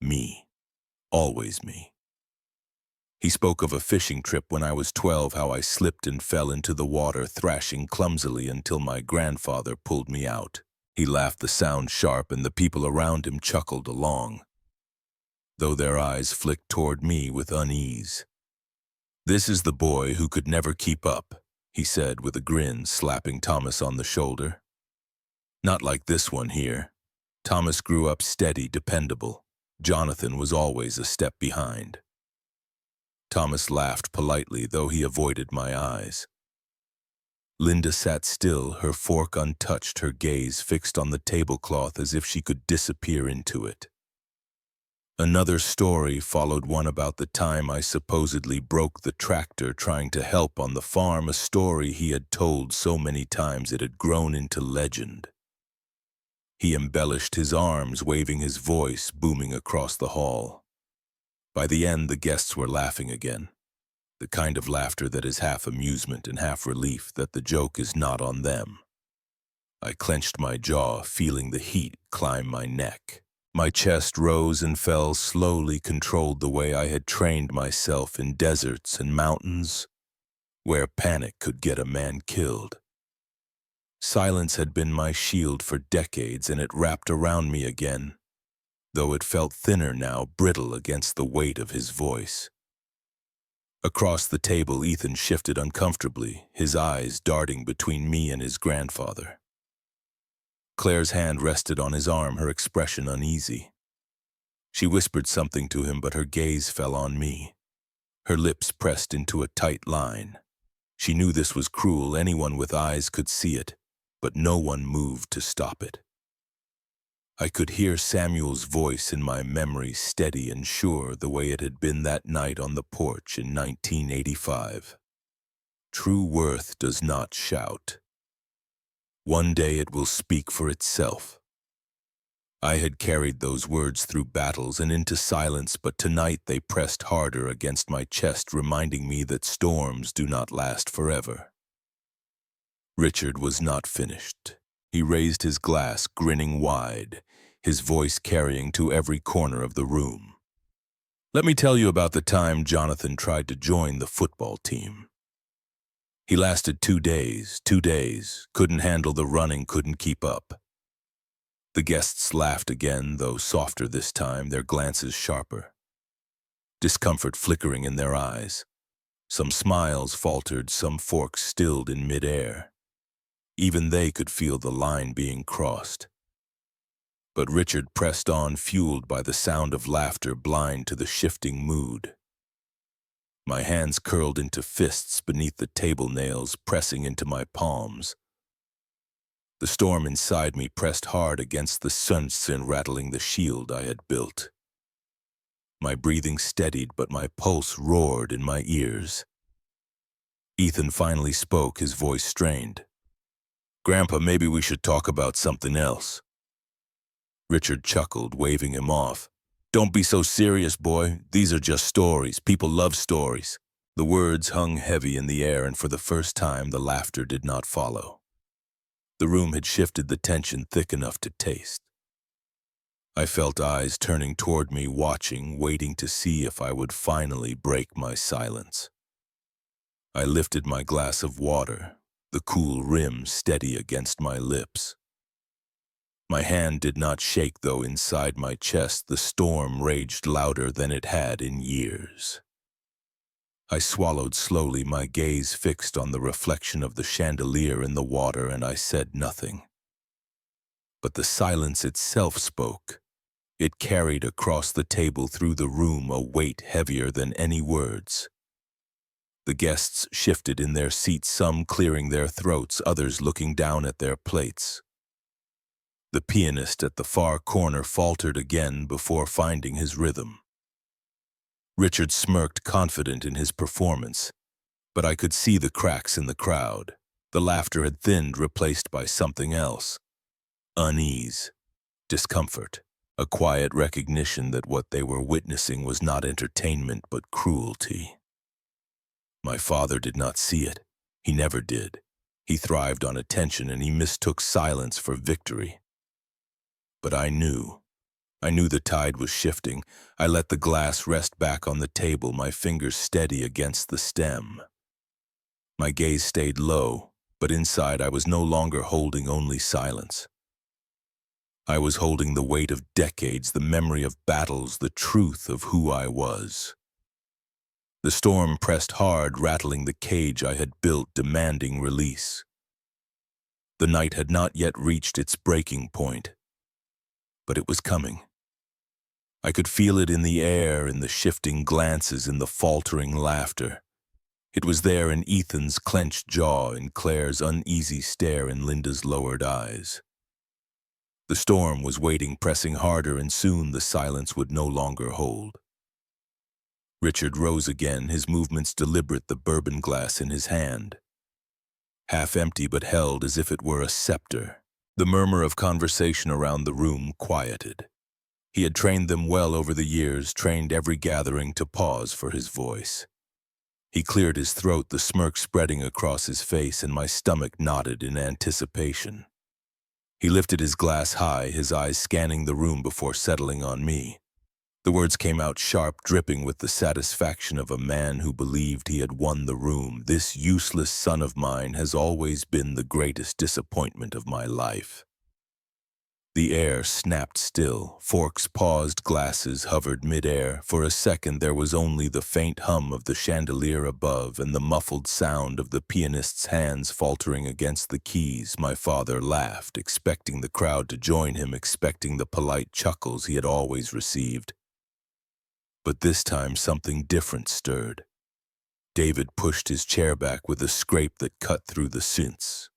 Me. Always me. He spoke of a fishing trip when I was 12, how I slipped and fell into the water, thrashing clumsily until my grandfather pulled me out. He laughed, the sound sharp, and the people around him chuckled along, though their eyes flicked toward me with unease. "This is the boy who could never keep up," he said with a grin, slapping Thomas on the shoulder. "Not like this one here." Thomas grew up steady, dependable. Jonathan was always a step behind. Thomas laughed politely, though he avoided my eyes. Linda sat still, her fork untouched, her gaze fixed on the tablecloth as if she could disappear into it. Another story followed, one about the time I supposedly broke the tractor trying to help on the farm, a story he had told so many times it had grown into legend. He embellished his arms, waving, his voice booming across the hall. By the end, the guests were laughing again, the kind of laughter that is half amusement and half relief that the joke is not on them. I clenched my jaw, feeling the heat climb my neck. My chest rose and fell slowly, controlled the way I had trained myself in deserts and mountains, where panic could get a man killed. Silence had been my shield for decades, and it wrapped around me again, though it felt thinner now, brittle against the weight of his voice. Across the table, Ethan shifted uncomfortably, his eyes darting between me and his grandfather. Claire's hand rested on his arm, her expression uneasy. She whispered something to him, but her gaze fell on me. Her lips pressed into a tight line. She knew this was cruel, anyone with eyes could see it, but no one moved to stop it. I could hear Samuel's voice in my memory, steady and sure, the way it had been that night on the porch in 1985. True worth does not shout. One day it will speak for itself. I had carried those words through battles and into silence, but tonight they pressed harder against my chest, reminding me that storms do not last forever. Richard was not finished. He raised his glass, grinning wide, his voice carrying to every corner of the room. "Let me tell you about the time Jonathan tried to join the football team. He lasted 2 days, couldn't handle the running, couldn't keep up." The guests laughed again, though softer this time, their glances sharper. Discomfort flickering in their eyes. Some smiles faltered, some forks stilled in midair. Even they could feel the line being crossed. But Richard pressed on, fueled by the sound of laughter, blind to the shifting mood. My hands curled into fists beneath the table nails, pressing into my palms. The storm inside me pressed hard against the sunset, rattling the shield I had built. My breathing steadied, but my pulse roared in my ears. Ethan finally spoke, his voice strained. "Grandpa, maybe we should talk about something else." Richard chuckled, waving him off. "Don't be so serious, boy. These are just stories. People love stories." The words hung heavy in the air, and for the first time the laughter did not follow. The room had shifted, the tension thick enough to taste. I felt eyes turning toward me, watching, waiting to see if I would finally break my silence. I lifted my glass of water, the cool rim steady against my lips. My hand did not shake, though inside my chest the storm raged louder than it had in years. I swallowed slowly, my gaze fixed on the reflection of the chandelier in the water, and I said nothing. But the silence itself spoke. It carried across the table, through the room, a weight heavier than any words. The guests shifted in their seats, some clearing their throats, others looking down at their plates. The pianist at the far corner faltered again before finding his rhythm. Richard smirked, confident in his performance, but I could see the cracks in the crowd. The laughter had thinned, replaced by something else. Unease, discomfort, a quiet recognition that what they were witnessing was not entertainment but cruelty. My father did not see it. He never did. He thrived on attention, and he mistook silence for victory. But I knew the tide was shifting. I let the glass rest back on the table, my fingers steady against the stem. My gaze stayed low, but inside I was no longer holding only silence. I was holding the weight of decades, the memory of battles, the truth of who I was. The storm pressed hard, rattling the cage I had built, demanding release. The night had not yet reached its breaking point, but it was coming. I could feel it in the air, in the shifting glances, in the faltering laughter. It was there in Ethan's clenched jaw, in Claire's uneasy stare, in Linda's lowered eyes. The storm was waiting, pressing harder, and soon the silence would no longer hold. Richard rose again, his movements deliberate, the bourbon glass in his hand. Half empty but held as if it were a scepter. The murmur of conversation around the room quieted. He had trained them well over the years, trained every gathering to pause for his voice. He cleared his throat, the smirk spreading across his face, and my stomach knotted in anticipation. He lifted his glass high, his eyes scanning the room before settling on me. The words came out sharp, dripping with the satisfaction of a man who believed he had won the room. "This useless son of mine has always been the greatest disappointment of my life." The air snapped still. Forks paused, glasses hovered midair. For a second there was only the faint hum of the chandelier above and the muffled sound of the pianist's hands faltering against the keys. My father laughed, expecting the crowd to join him, expecting the polite chuckles he had always received. But this time something different stirred. David pushed his chair back with a scrape that cut through the synths.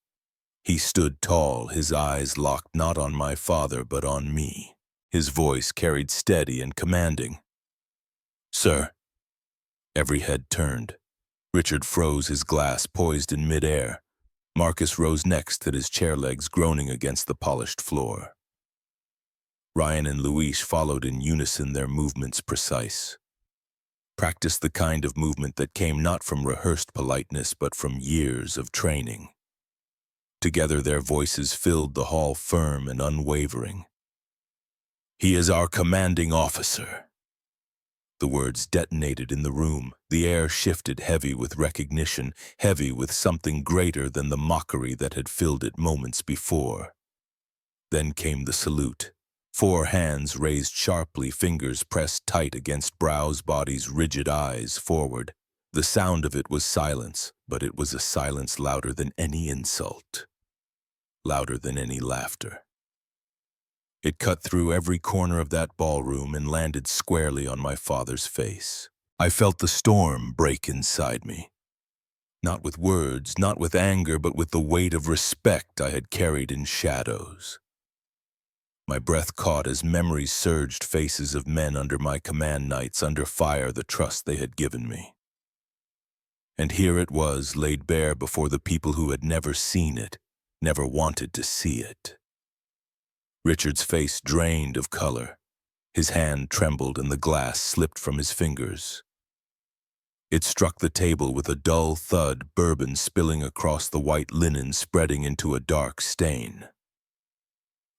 He stood tall, his eyes locked not on my father but on me. His voice carried steady and commanding. "Sir." Every head turned. Richard froze, his glass poised in midair. Marcus rose next, his chair legs groaning against the polished floor. Ryan and Luis followed in unison, their movements precise. Practiced the kind of movement that came not from rehearsed politeness but from years of training. Together their voices filled the hall, firm and unwavering. "He is our commanding officer." The words detonated in the room. The air shifted, heavy with recognition, heavy with something greater than the mockery that had filled it moments before. Then came the salute. 4 hands raised sharply, fingers pressed tight against brows, bodies rigid, eyes forward. The sound of it was silence, but it was a silence louder than any insult, louder than any laughter. It cut through every corner of that ballroom and landed squarely on my father's face. I felt the storm break inside me. Not with words, not with anger, but with the weight of respect I had carried in shadows. My breath caught as memories surged, faces of men under my command nights, under fire, the trust they had given me. And here it was, laid bare before the people who had never seen it, never wanted to see it. Richard's face drained of color. His hand trembled and the glass slipped from his fingers. It struck the table with a dull thud, bourbon spilling across the white linen, spreading into a dark stain.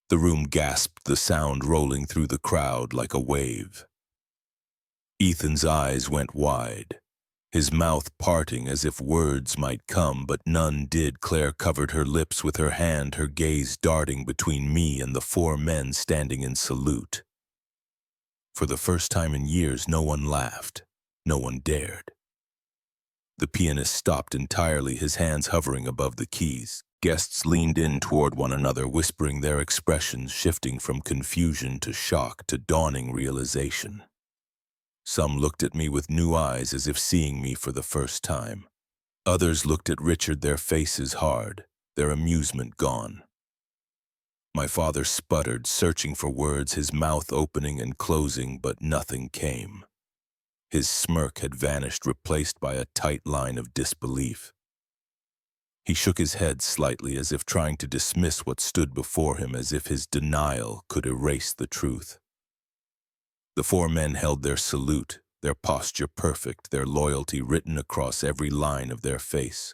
The room gasped, the sound rolling through the crowd like a wave. Ethan's eyes went wide, his mouth parting as if words might come, but none did. Claire covered her lips with her hand, her gaze darting between me and the four men standing in salute. For the first time in years, no one laughed, no one dared. The pianist stopped entirely, his hands hovering above the keys. Guests leaned in toward one another, whispering, their expressions shifting from confusion to shock to dawning realization. Some looked at me with new eyes as if seeing me for the first time. Others looked at Richard, their faces hard, their amusement gone. My father sputtered, searching for words, his mouth opening and closing, but nothing came. His smirk had vanished, replaced by a tight line of disbelief. He shook his head slightly, as if trying to dismiss what stood before him, as if his denial could erase the truth. The four men held their salute, their posture perfect, their loyalty written across every line of their face.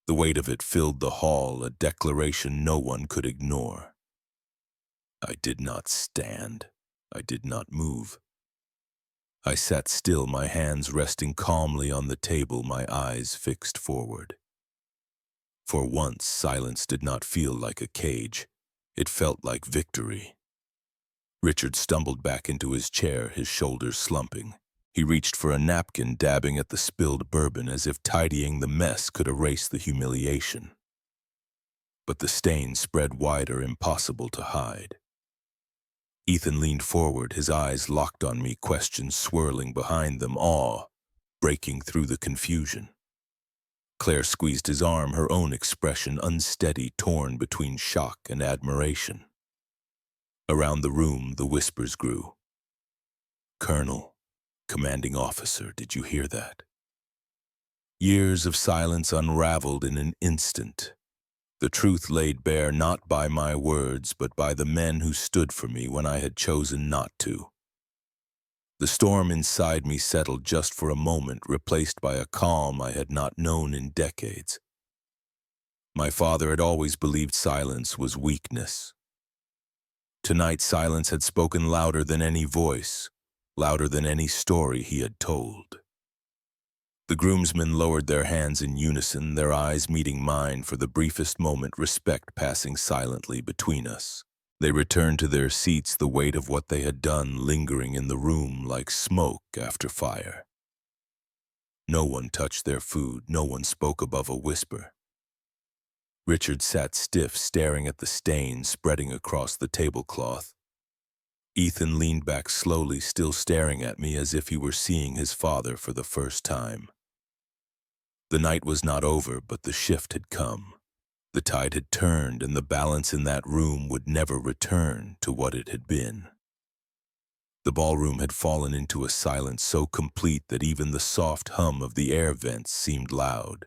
The weight of it filled the hall, a declaration no one could ignore. I did not stand. I did not move. I sat still, my hands resting calmly on the table, my eyes fixed forward. For once, silence did not feel like a cage. It felt like victory. Richard stumbled back into his chair, his shoulders slumping. He reached for a napkin, dabbing at the spilled bourbon as if tidying the mess could erase the humiliation. But the stain spread wider, impossible to hide. Ethan leaned forward, his eyes locked on me, questions swirling behind them, awe breaking through the confusion. Claire squeezed his arm, her own expression unsteady, torn between shock and admiration. Around the room, the whispers grew. Colonel, commanding officer, did you hear that? Years of silence unraveled in an instant. The truth laid bare not by my words, but by the men who stood for me when I had chosen not to. The storm inside me settled just for a moment, replaced by a calm I had not known in decades. My father had always believed silence was weakness. Tonight, silence had spoken louder than any voice, louder than any story he had told. The groomsmen lowered their hands in unison, their eyes meeting mine, for the briefest moment, respect passing silently between us. They returned to their seats, the weight of what they had done lingering in the room like smoke after fire. No one touched their food, no one spoke above a whisper. Richard sat stiff, staring at the stain spreading across the tablecloth. Ethan leaned back slowly, still staring at me as if he were seeing his father for the first time. The night was not over, but the shift had come. The tide had turned, and the balance in that room would never return to what it had been. The ballroom had fallen into a silence so complete that even the soft hum of the air vents seemed loud.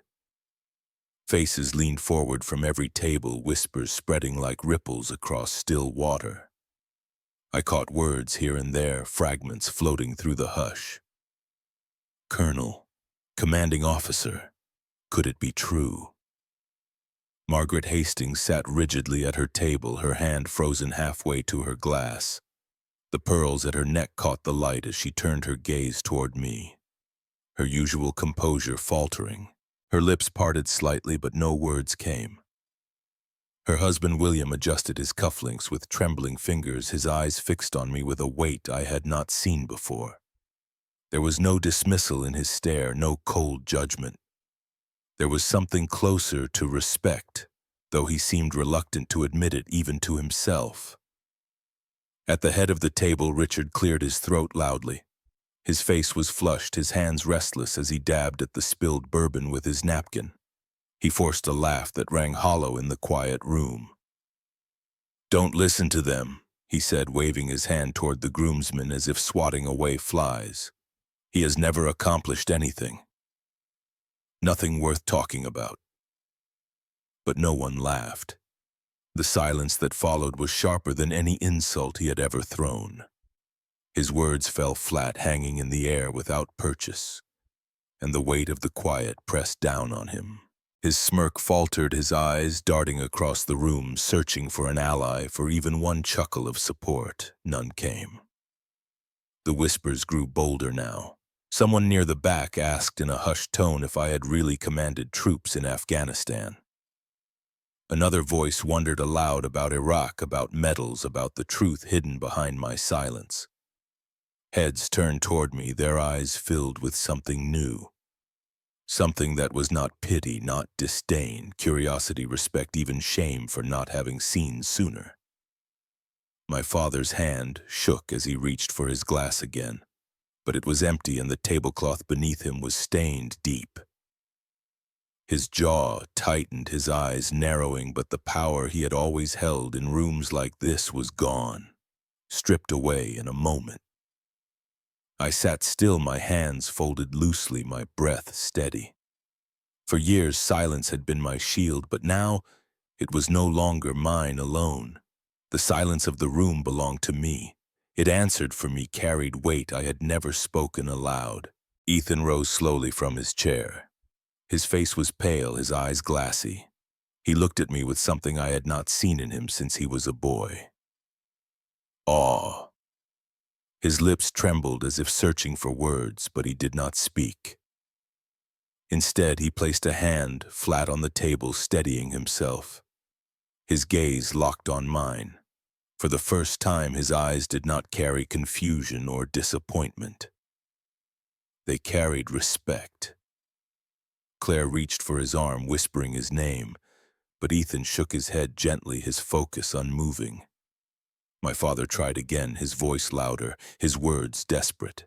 Faces leaned forward from every table, whispers spreading like ripples across still water. I caught words here and there, fragments floating through the hush. Colonel, commanding officer, could it be true? Margaret Hastings sat rigidly at her table, her hand frozen halfway to her glass. The pearls at her neck caught the light as she turned her gaze toward me, her usual composure faltering. Her lips parted slightly, but no words came. Her husband William adjusted his cufflinks with trembling fingers, his eyes fixed on me with a weight I had not seen before. There was no dismissal in his stare, no cold judgment. There was something closer to respect, though he seemed reluctant to admit it even to himself. At the head of the table, Richard cleared his throat loudly. His face was flushed, his hands restless as he dabbed at the spilled bourbon with his napkin. He forced a laugh that rang hollow in the quiet room. "Don't listen to them," he said, waving his hand toward the groomsman as if swatting away flies. "He has never accomplished anything. Nothing worth talking about." But no one laughed. The silence that followed was sharper than any insult he had ever thrown. His words fell flat, hanging in the air without purchase, and the weight of the quiet pressed down on him. His smirk faltered, his eyes darting across the room, searching for an ally, for even one chuckle of support. None came. The whispers grew bolder now. Someone near the back asked in a hushed tone if I had really commanded troops in Afghanistan. Another voice wondered aloud about Iraq, about medals, about the truth hidden behind my silence. Heads turned toward me, their eyes filled with something new. Something that was not pity, not disdain, curiosity, respect, even shame for not having seen sooner. My father's hand shook as he reached for his glass again, but it was empty and the tablecloth beneath him was stained deep. His jaw tightened, his eyes narrowing, but the power he had always held in rooms like this was gone, stripped away in a moment. I sat still, my hands folded loosely, my breath steady. For years, silence had been my shield, but now it was no longer mine alone. The silence of the room belonged to me. It answered for me, carried weight I had never spoken aloud. Ethan rose slowly from his chair. His face was pale, his eyes glassy. He looked at me with something I had not seen in him since he was a boy. Awe. His lips trembled as if searching for words, but he did not speak. Instead, he placed a hand flat on the table, steadying himself. His gaze locked on mine. For the first time, his eyes did not carry confusion or disappointment. They carried respect. Claire reached for his arm, whispering his name, but Ethan shook his head gently, his focus unmoving. My father tried again, his voice louder, his words desperate.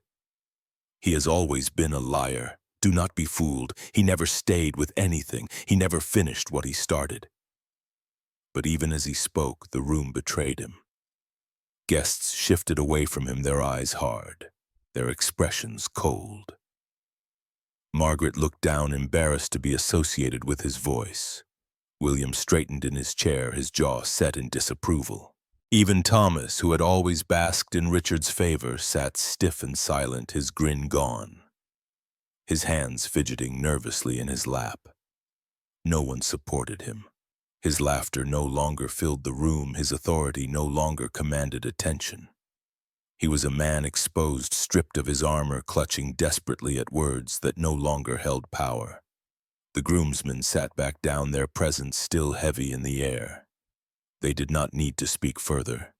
"He has always been a liar. Do not be fooled. He never stayed with anything. He never finished what he started." But even as he spoke, the room betrayed him. Guests shifted away from him, their eyes hard, their expressions cold. Margaret looked down, embarrassed to be associated with his voice. William straightened in his chair, his jaw set in disapproval. Even Thomas, who had always basked in Richard's favor, sat stiff and silent, his grin gone, his hands fidgeting nervously in his lap. No one supported him. His laughter no longer filled the room, his authority no longer commanded attention. He was a man exposed, stripped of his armor, clutching desperately at words that no longer held power. The groomsmen sat back down, their presence still heavy in the air. They did not need to speak further.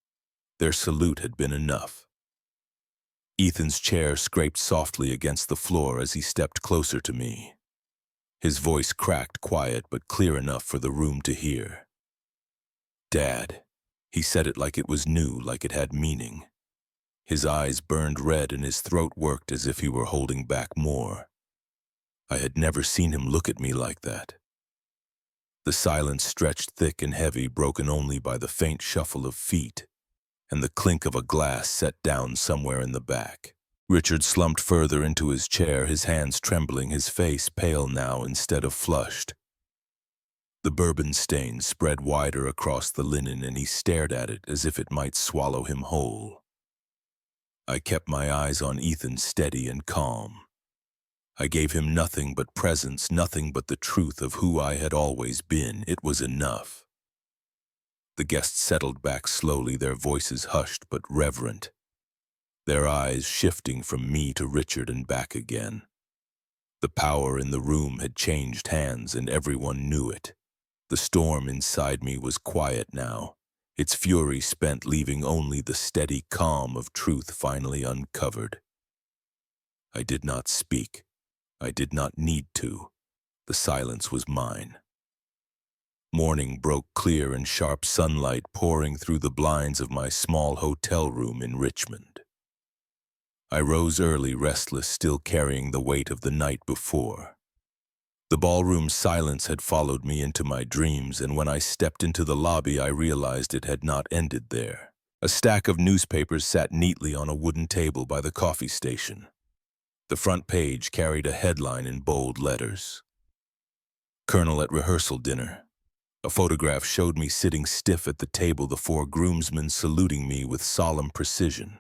Their salute had been enough. Ethan's chair scraped softly against the floor as he stepped closer to me. His voice cracked, quiet but clear enough for the room to hear. "Dad." He said it like it was new, like it had meaning. His eyes burned red and his throat worked as if he were holding back more. I had never seen him look at me like that. The silence stretched thick and heavy, broken only by the faint shuffle of feet and the clink of a glass set down somewhere in the back. Richard slumped further into his chair, his hands trembling, his face pale now instead of flushed. The bourbon stain spread wider across the linen and he stared at it as if it might swallow him whole. I kept my eyes on Ethan, steady and calm. I gave him nothing but presence, nothing but the truth of who I had always been. It was enough. The guests settled back slowly, their voices hushed but reverent, their eyes shifting from me to Richard and back again. The power in the room had changed hands and everyone knew it. The storm inside me was quiet now, its fury spent, leaving only the steady calm of truth finally uncovered. I did not speak. I did not need to. The silence was mine. Morning broke clear in sharp sunlight pouring through the blinds of my small hotel room in Richmond. I rose early, restless, still carrying the weight of the night before. The ballroom's silence had followed me into my dreams, and when I stepped into the lobby, I realized it had not ended there. A stack of newspapers sat neatly on a wooden table by the coffee station. The front page carried a headline in bold letters: Colonel at rehearsal dinner. A photograph showed me sitting stiff at the table, the four groomsmen saluting me with solemn precision.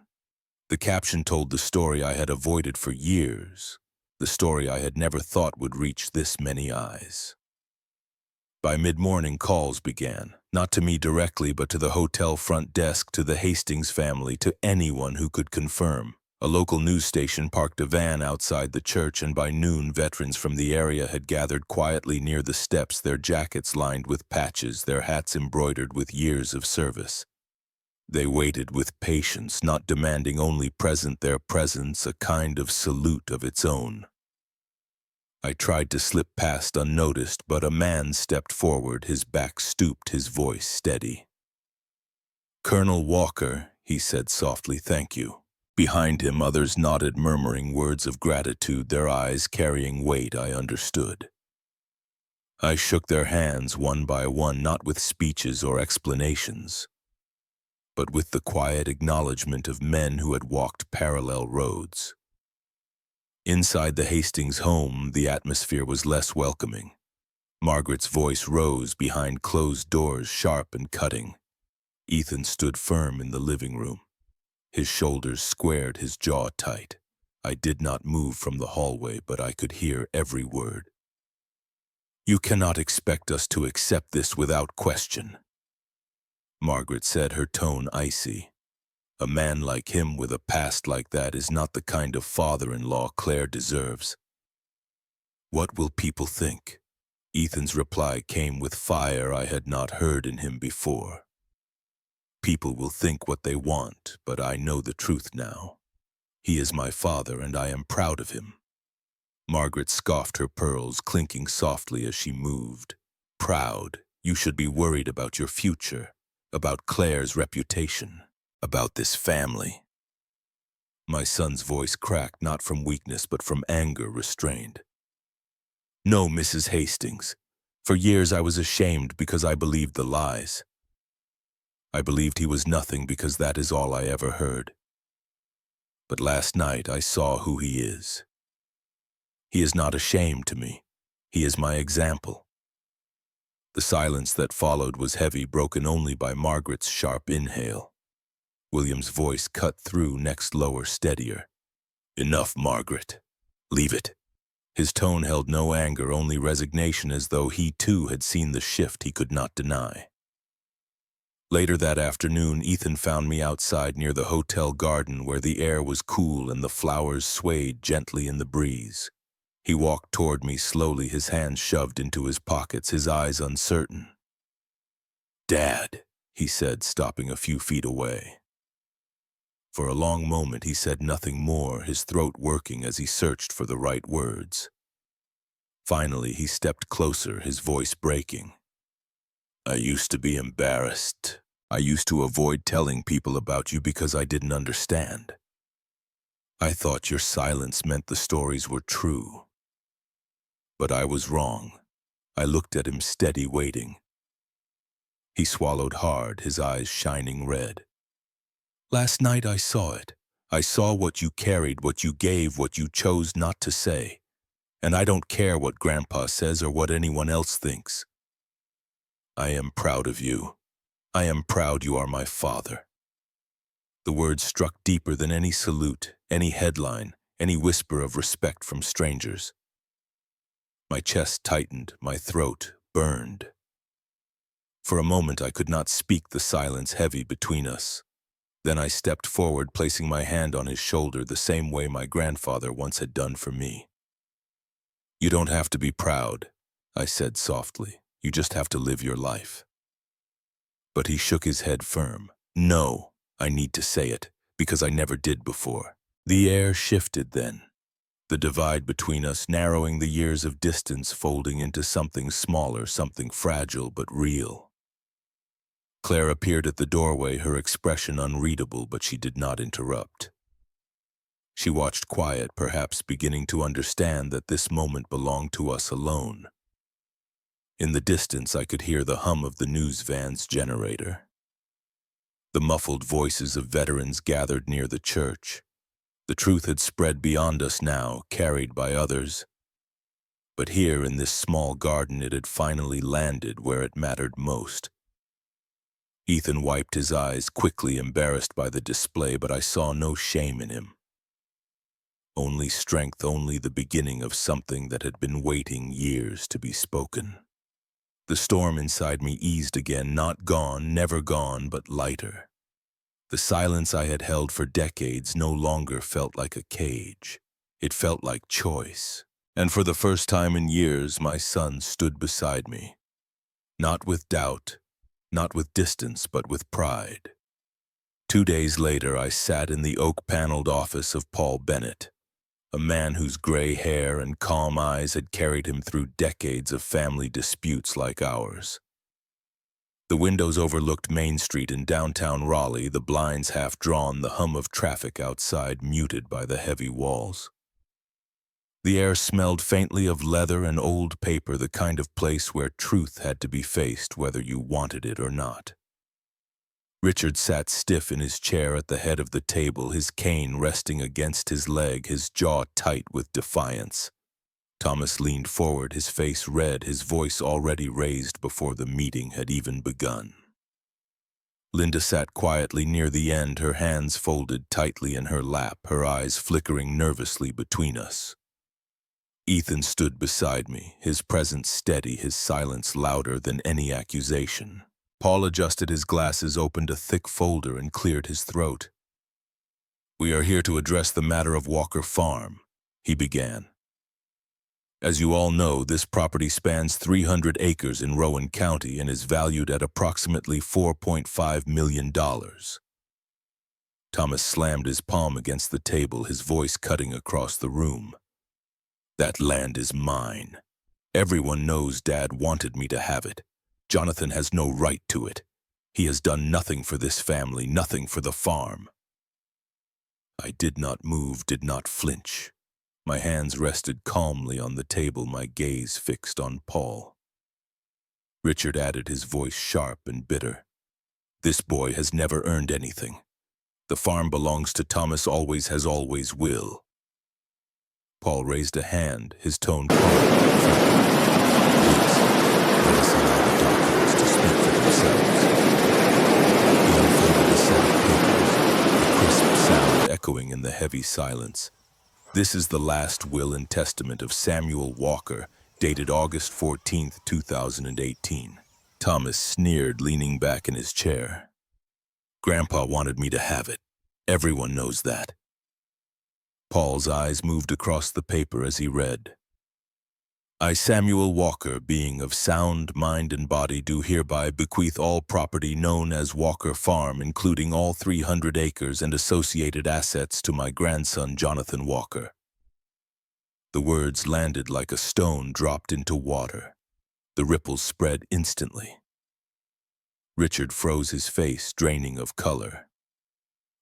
The caption told the story I had avoided for years, the story I had never thought would reach this many eyes. By mid-morning, calls began, not to me directly, but to the hotel front desk, to the Hastings family, to anyone who could confirm. A local news station parked a van outside the church, and by noon, veterans from the area had gathered quietly near the steps, their jackets lined with patches, their hats embroidered with years of service. They waited with patience, not demanding only their presence, a kind of salute of its own. I tried to slip past unnoticed, but a man stepped forward, his back stooped, his voice steady. "Colonel Walker," he said softly, "thank you." Behind him, others nodded, murmuring words of gratitude, their eyes carrying weight I understood. I shook their hands one by one, not with speeches or explanations, but with the quiet acknowledgement of men who had walked parallel roads. Inside the Hastings home, the atmosphere was less welcoming. Margaret's voice rose behind closed doors, sharp and cutting. Ethan stood firm in the living room. His shoulders squared, his jaw tight. I did not move from the hallway, but I could hear every word. "You cannot expect us to accept this without question," Margaret said, her tone icy. "A man like him with a past like that is not the kind of father-in-law Claire deserves." "What will people think?" Ethan's reply came with fire I had not heard in him before. "People will think what they want, but I know the truth now. He is my father, and I am proud of him." Margaret scoffed, her pearls clinking softly as she moved. "Proud? You should be worried about your future, about Claire's reputation, about this family." My son's voice cracked, not from weakness, but from anger restrained. "No, Mrs. Hastings. For years I was ashamed because I believed the lies. I believed he was nothing because that is all I ever heard. But last night I saw who he is. He is not a shame to me. He is my example." The silence that followed was heavy, broken only by Margaret's sharp inhale. William's voice cut through, next lower, steadier. "Enough, Margaret. Leave it." His tone held no anger, only resignation, as though he too had seen the shift he could not deny. Later that afternoon, Ethan found me outside near the hotel garden, where the air was cool and the flowers swayed gently in the breeze. He walked toward me slowly, his hands shoved into his pockets, his eyes uncertain. "Dad," he said, stopping a few feet away. For a long moment he said nothing more, his throat working as he searched for the right words. Finally he stepped closer, his voice breaking. "I used to be embarrassed. I used to avoid telling people about you because I didn't understand. I thought your silence meant the stories were true. But I was wrong." I looked at him, steady, waiting. He swallowed hard, his eyes shining red. "Last night I saw it. I saw what you carried, what you gave, what you chose not to say. And I don't care what Grandpa says or what anyone else thinks. I am proud of you. I am proud you are my father." The words struck deeper than any salute, any headline, any whisper of respect from strangers. My chest tightened, my throat burned. For a moment I could not speak, the silence heavy between us. Then I stepped forward, placing my hand on his shoulder the same way my grandfather once had done for me. "You don't have to be proud," I said softly. "You just have to live your life." But he shook his head firm. "No, I need to say it, because I never did before." The air shifted then, the divide between us narrowing, the years of distance folding into something smaller, something fragile but real. Claire appeared at the doorway, her expression unreadable, but she did not interrupt. She watched quiet, perhaps beginning to understand that this moment belonged to us alone. In the distance, I could hear the hum of the news van's generator. The muffled voices of veterans gathered near the church. The truth had spread beyond us now, carried by others. But here in this small garden it had finally landed where it mattered most. Ethan wiped his eyes, quickly embarrassed by the display, but I saw no shame in him. Only strength, only the beginning of something that had been waiting years to be spoken. The storm inside me eased again, not gone, never gone, but lighter. The silence I had held for decades no longer felt like a cage. It felt like choice. And for the first time in years, my son stood beside me. Not with doubt, not with distance, but with pride. 2 days later, I sat in the oak-paneled office of Paul Bennett, a man whose gray hair and calm eyes had carried him through decades of family disputes like ours. The windows overlooked Main Street in downtown Raleigh, the blinds half drawn, the hum of traffic outside muted by the heavy walls. The air smelled faintly of leather and old paper, the kind of place where truth had to be faced whether you wanted it or not. Richard sat stiff in his chair at the head of the table, his cane resting against his leg, his jaw tight with defiance. Thomas leaned forward, his face red, his voice already raised before the meeting had even begun. Linda sat quietly near the end, her hands folded tightly in her lap, her eyes flickering nervously between us. Ethan stood beside me, his presence steady, his silence louder than any accusation. Paul adjusted his glasses, opened a thick folder, and cleared his throat. "We are here to address the matter of Walker Farm," he began. "As you all know, this property spans 300 acres in Rowan County and is valued at approximately $4.5 million. Thomas slammed his palm against the table, his voice cutting across the room. "That land is mine. Everyone knows Dad wanted me to have it. Jonathan has no right to it. He has done nothing for this family, nothing for the farm." I did not move, did not flinch. My hands rested calmly on the table, my gaze fixed on Paul. Richard added, his voice sharp and bitter. "This boy has never earned anything. The farm belongs to Thomas, always has, always will." Paul raised a hand, his tone calm. "Please, let us allow the documents to speak for themselves." He unfolded a set of papers, the crisp sound echoing in the heavy silence. "This is the last will and testament of Samuel Walker, dated August 14th, 2018. Thomas sneered, leaning back in his chair. "Grandpa wanted me to have it. Everyone knows that." Paul's eyes moved across the paper as he read. "I, Samuel Walker, being of sound mind and body, do hereby bequeath all property known as Walker Farm, including all 300 acres and associated assets, to my grandson Jonathan Walker." The words landed like a stone dropped into water. The ripples spread instantly. Richard froze his face, draining of color.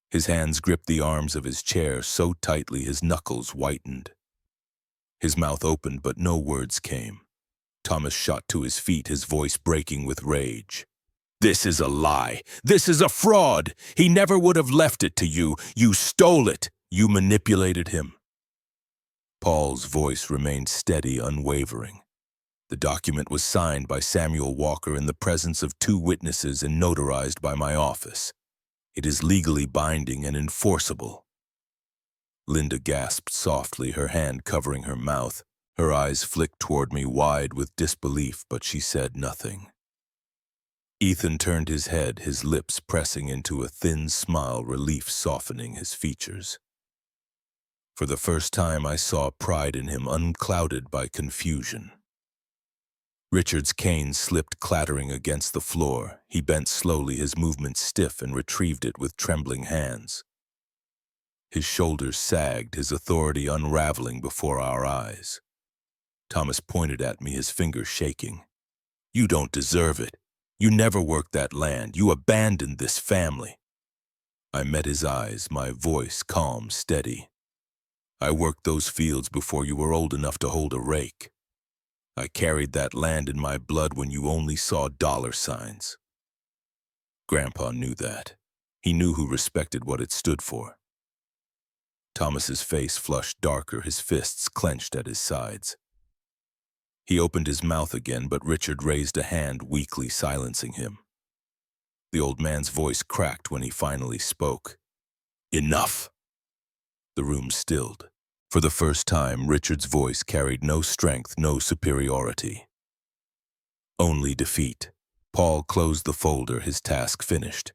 His hands gripped the arms of his chair so tightly his knuckles whitened. His mouth opened, but no words came. Thomas shot to his feet, his voice breaking with rage. "This is a lie. This is a fraud. He never would have left it to you. You stole it. You manipulated him." Paul's voice remained steady, unwavering. The document was signed by Samuel Walker in the presence of 2 witnesses and notarized by my office. It is legally binding and enforceable. Linda gasped softly, her hand covering her mouth. Her eyes flicked toward me, wide with disbelief, but she said nothing. Ethan turned his head, his lips pressing into a thin smile, relief softening his features. For the first time, I saw pride in him, unclouded by confusion. Richard's cane slipped clattering against the floor. He bent slowly, his movements stiff, and retrieved it with trembling hands. His shoulders sagged, his authority unraveling before our eyes. Thomas pointed at me, his fingers shaking. "You don't deserve it. You never worked that land. You abandoned this family." I met his eyes, my voice calm, steady. I worked those fields before you were old enough to hold a rake. I carried that land in my blood when you only saw dollar signs. Grandpa knew that. He knew who respected what it stood for. Thomas's face flushed darker, his fists clenched at his sides. He opened his mouth again, but Richard raised a hand, weakly silencing him. The old man's voice cracked when he finally spoke. Enough! The room stilled. For the first time, Richard's voice carried no strength, no superiority. Only defeat. Paul closed the folder, his task finished.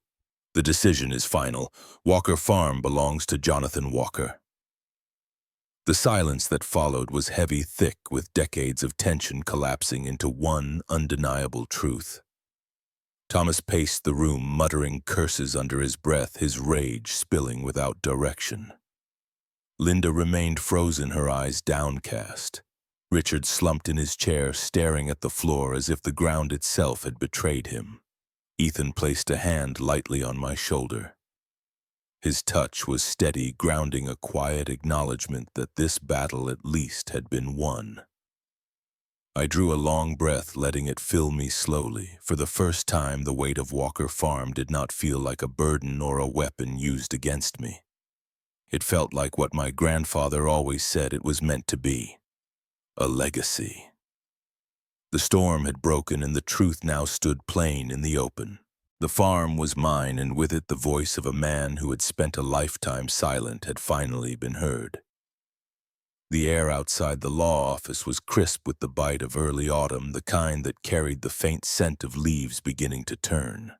The decision is final. Walker Farm belongs to Jonathan Walker. The silence that followed was heavy, thick, with decades of tension collapsing into one undeniable truth. Thomas paced the room, muttering curses under his breath, his rage spilling without direction. Linda remained frozen, her eyes downcast. Richard slumped in his chair, staring at the floor as if the ground itself had betrayed him. Ethan placed a hand lightly on my shoulder. His touch was steady, grounding a quiet acknowledgement that this battle at least had been won. I drew a long breath, letting it fill me slowly. For the first time, the weight of Walker Farm did not feel like a burden or a weapon used against me. It felt like what my grandfather always said it was meant to be. A legacy. The storm had broken and the truth now stood plain in the open. The farm was mine, and with it the voice of a man who had spent a lifetime silent had finally been heard. The air outside the law office was crisp with the bite of early autumn, the kind that carried the faint scent of leaves beginning to turn.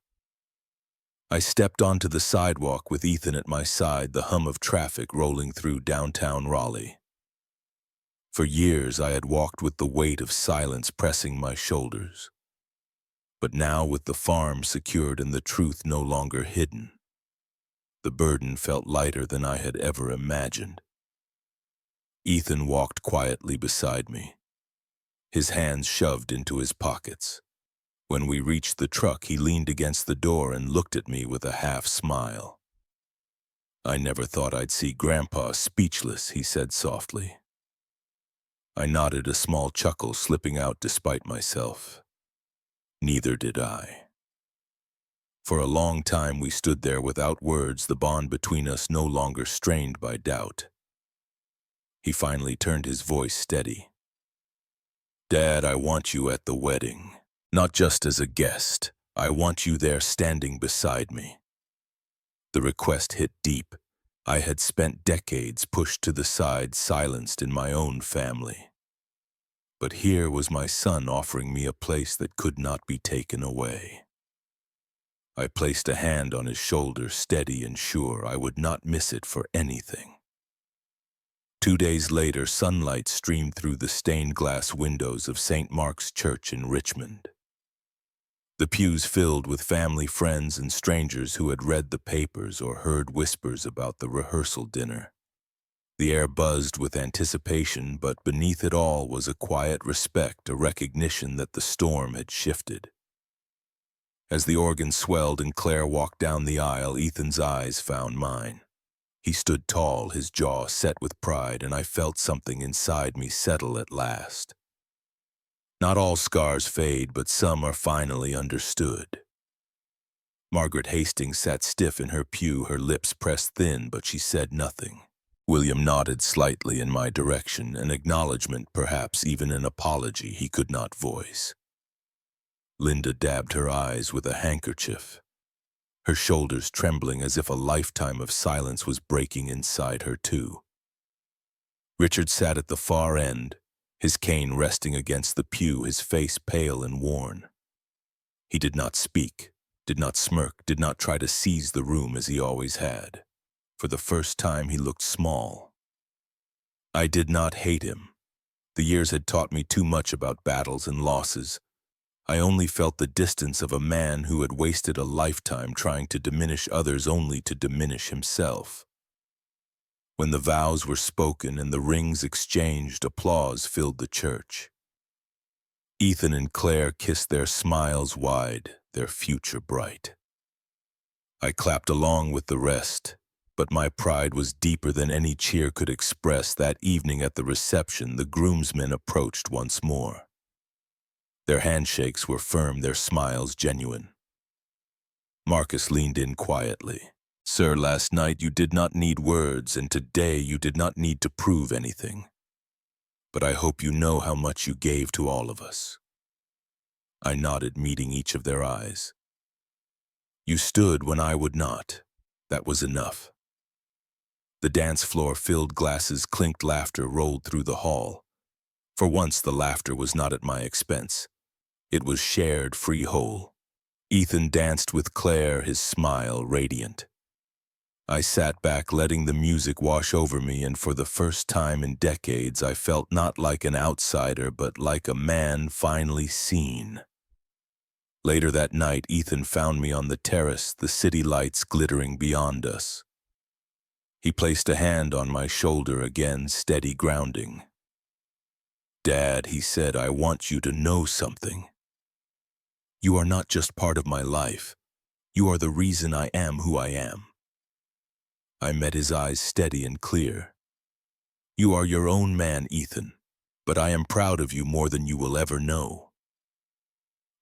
I stepped onto the sidewalk with Ethan at my side, the hum of traffic rolling through downtown Raleigh. For years I had walked with the weight of silence pressing my shoulders. But now, with the farm secured and the truth no longer hidden, the burden felt lighter than I had ever imagined. Ethan walked quietly beside me, his hands shoved into his pockets. When we reached the truck, he leaned against the door and looked at me with a half smile. "I never thought I'd see Grandpa speechless," he said softly. I nodded, a small chuckle slipping out despite myself. Neither did I. For a long time we stood there without words, the bond between us no longer strained by doubt. He finally turned, his voice steady. "Dad, I want you at the wedding. Not just as a guest. I want you there standing beside me." The request hit deep. I had spent decades pushed to the side, silenced in my own family. But here was my son offering me a place that could not be taken away. I placed a hand on his shoulder, steady and sure I would not miss it for anything. 2 days later, sunlight streamed through the stained glass windows of St. Mark's Church in Richmond. The pews filled with family, friends, and strangers who had read the papers or heard whispers about the rehearsal dinner. The air buzzed with anticipation, but beneath it all was a quiet respect, a recognition that the storm had shifted. As the organ swelled and Claire walked down the aisle, Ethan's eyes found mine. He stood tall, his jaw set with pride, and I felt something inside me settle at last. Not all scars fade, but some are finally understood. Margaret Hastings sat stiff in her pew, her lips pressed thin, but she said nothing. William nodded slightly in my direction, an acknowledgement, perhaps even an apology he could not voice. Linda dabbed her eyes with a handkerchief, her shoulders trembling as if a lifetime of silence was breaking inside her too. Richard sat at the far end, his cane resting against the pew, his face pale and worn. He did not speak, did not smirk, did not try to seize the room as he always had. For the first time, he looked small. I did not hate him. The years had taught me too much about battles and losses. I only felt the distance of a man who had wasted a lifetime trying to diminish others only to diminish himself. When the vows were spoken and the rings exchanged, applause filled the church. Ethan and Claire kissed, their smiles wide, their future bright. I clapped along with the rest, But my pride was deeper than any cheer could express. That evening at the reception, the groomsmen approached once more. Their handshakes were firm, their smiles genuine. Marcus leaned in quietly. "Sir, last night you did not need words, and today you did not need to prove anything. But I hope you know how much you gave to all of us." I nodded, meeting each of their eyes. "You stood when I would not. That was enough." The dance floor filled, glasses clinked, laughter rolled through the hall. For once the laughter was not at my expense. It was shared, free whole. Ethan danced with Claire, his smile radiant. I sat back, letting the music wash over me, and for the first time in decades I felt not like an outsider, but like a man finally seen. Later that night, Ethan found me on the terrace, the city lights glittering beyond us. He placed a hand on my shoulder again, steady grounding. "Dad," he said, "I want you to know something. You are not just part of my life. You are the reason I am who I am." I met his eyes, steady and clear. "You are your own man, Ethan, but I am proud of you more than you will ever know."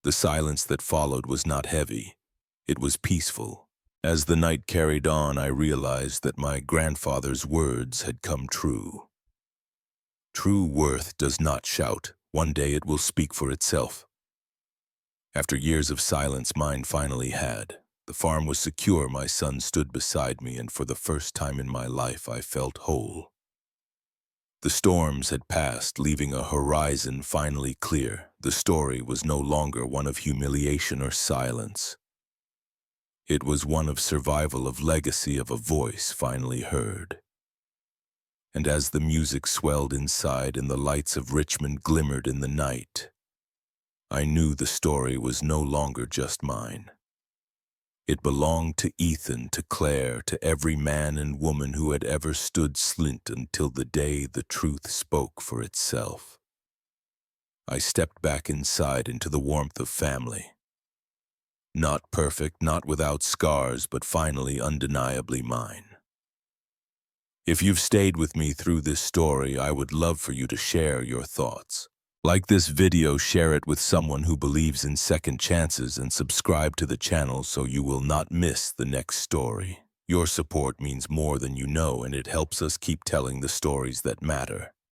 The silence that followed was not heavy. It was peaceful. As the night carried on, I realized that my grandfather's words had come true. True worth does not shout. One day it will speak for itself. After years of silence, mine finally had. The farm was secure, my son stood beside me, and for the first time in my life I felt whole. The storms had passed, leaving a horizon finally clear. The story was no longer one of humiliation or silence. It was one of survival, of legacy, of a voice finally heard. And as the music swelled inside and the lights of Richmond glimmered in the night, I knew the story was no longer just mine. It belonged to Ethan, to Claire, to every man and woman who had ever stood Slint until the day the truth spoke for itself. I stepped back inside into the warmth of family. Not perfect, not without scars, but finally undeniably mine. If you've stayed with me through this story, I would love for you to share your thoughts. Like this video, share it with someone who believes in second chances, and subscribe to the channel so you will not miss the next story. Your support means more than you know, and it helps us keep telling the stories that matter.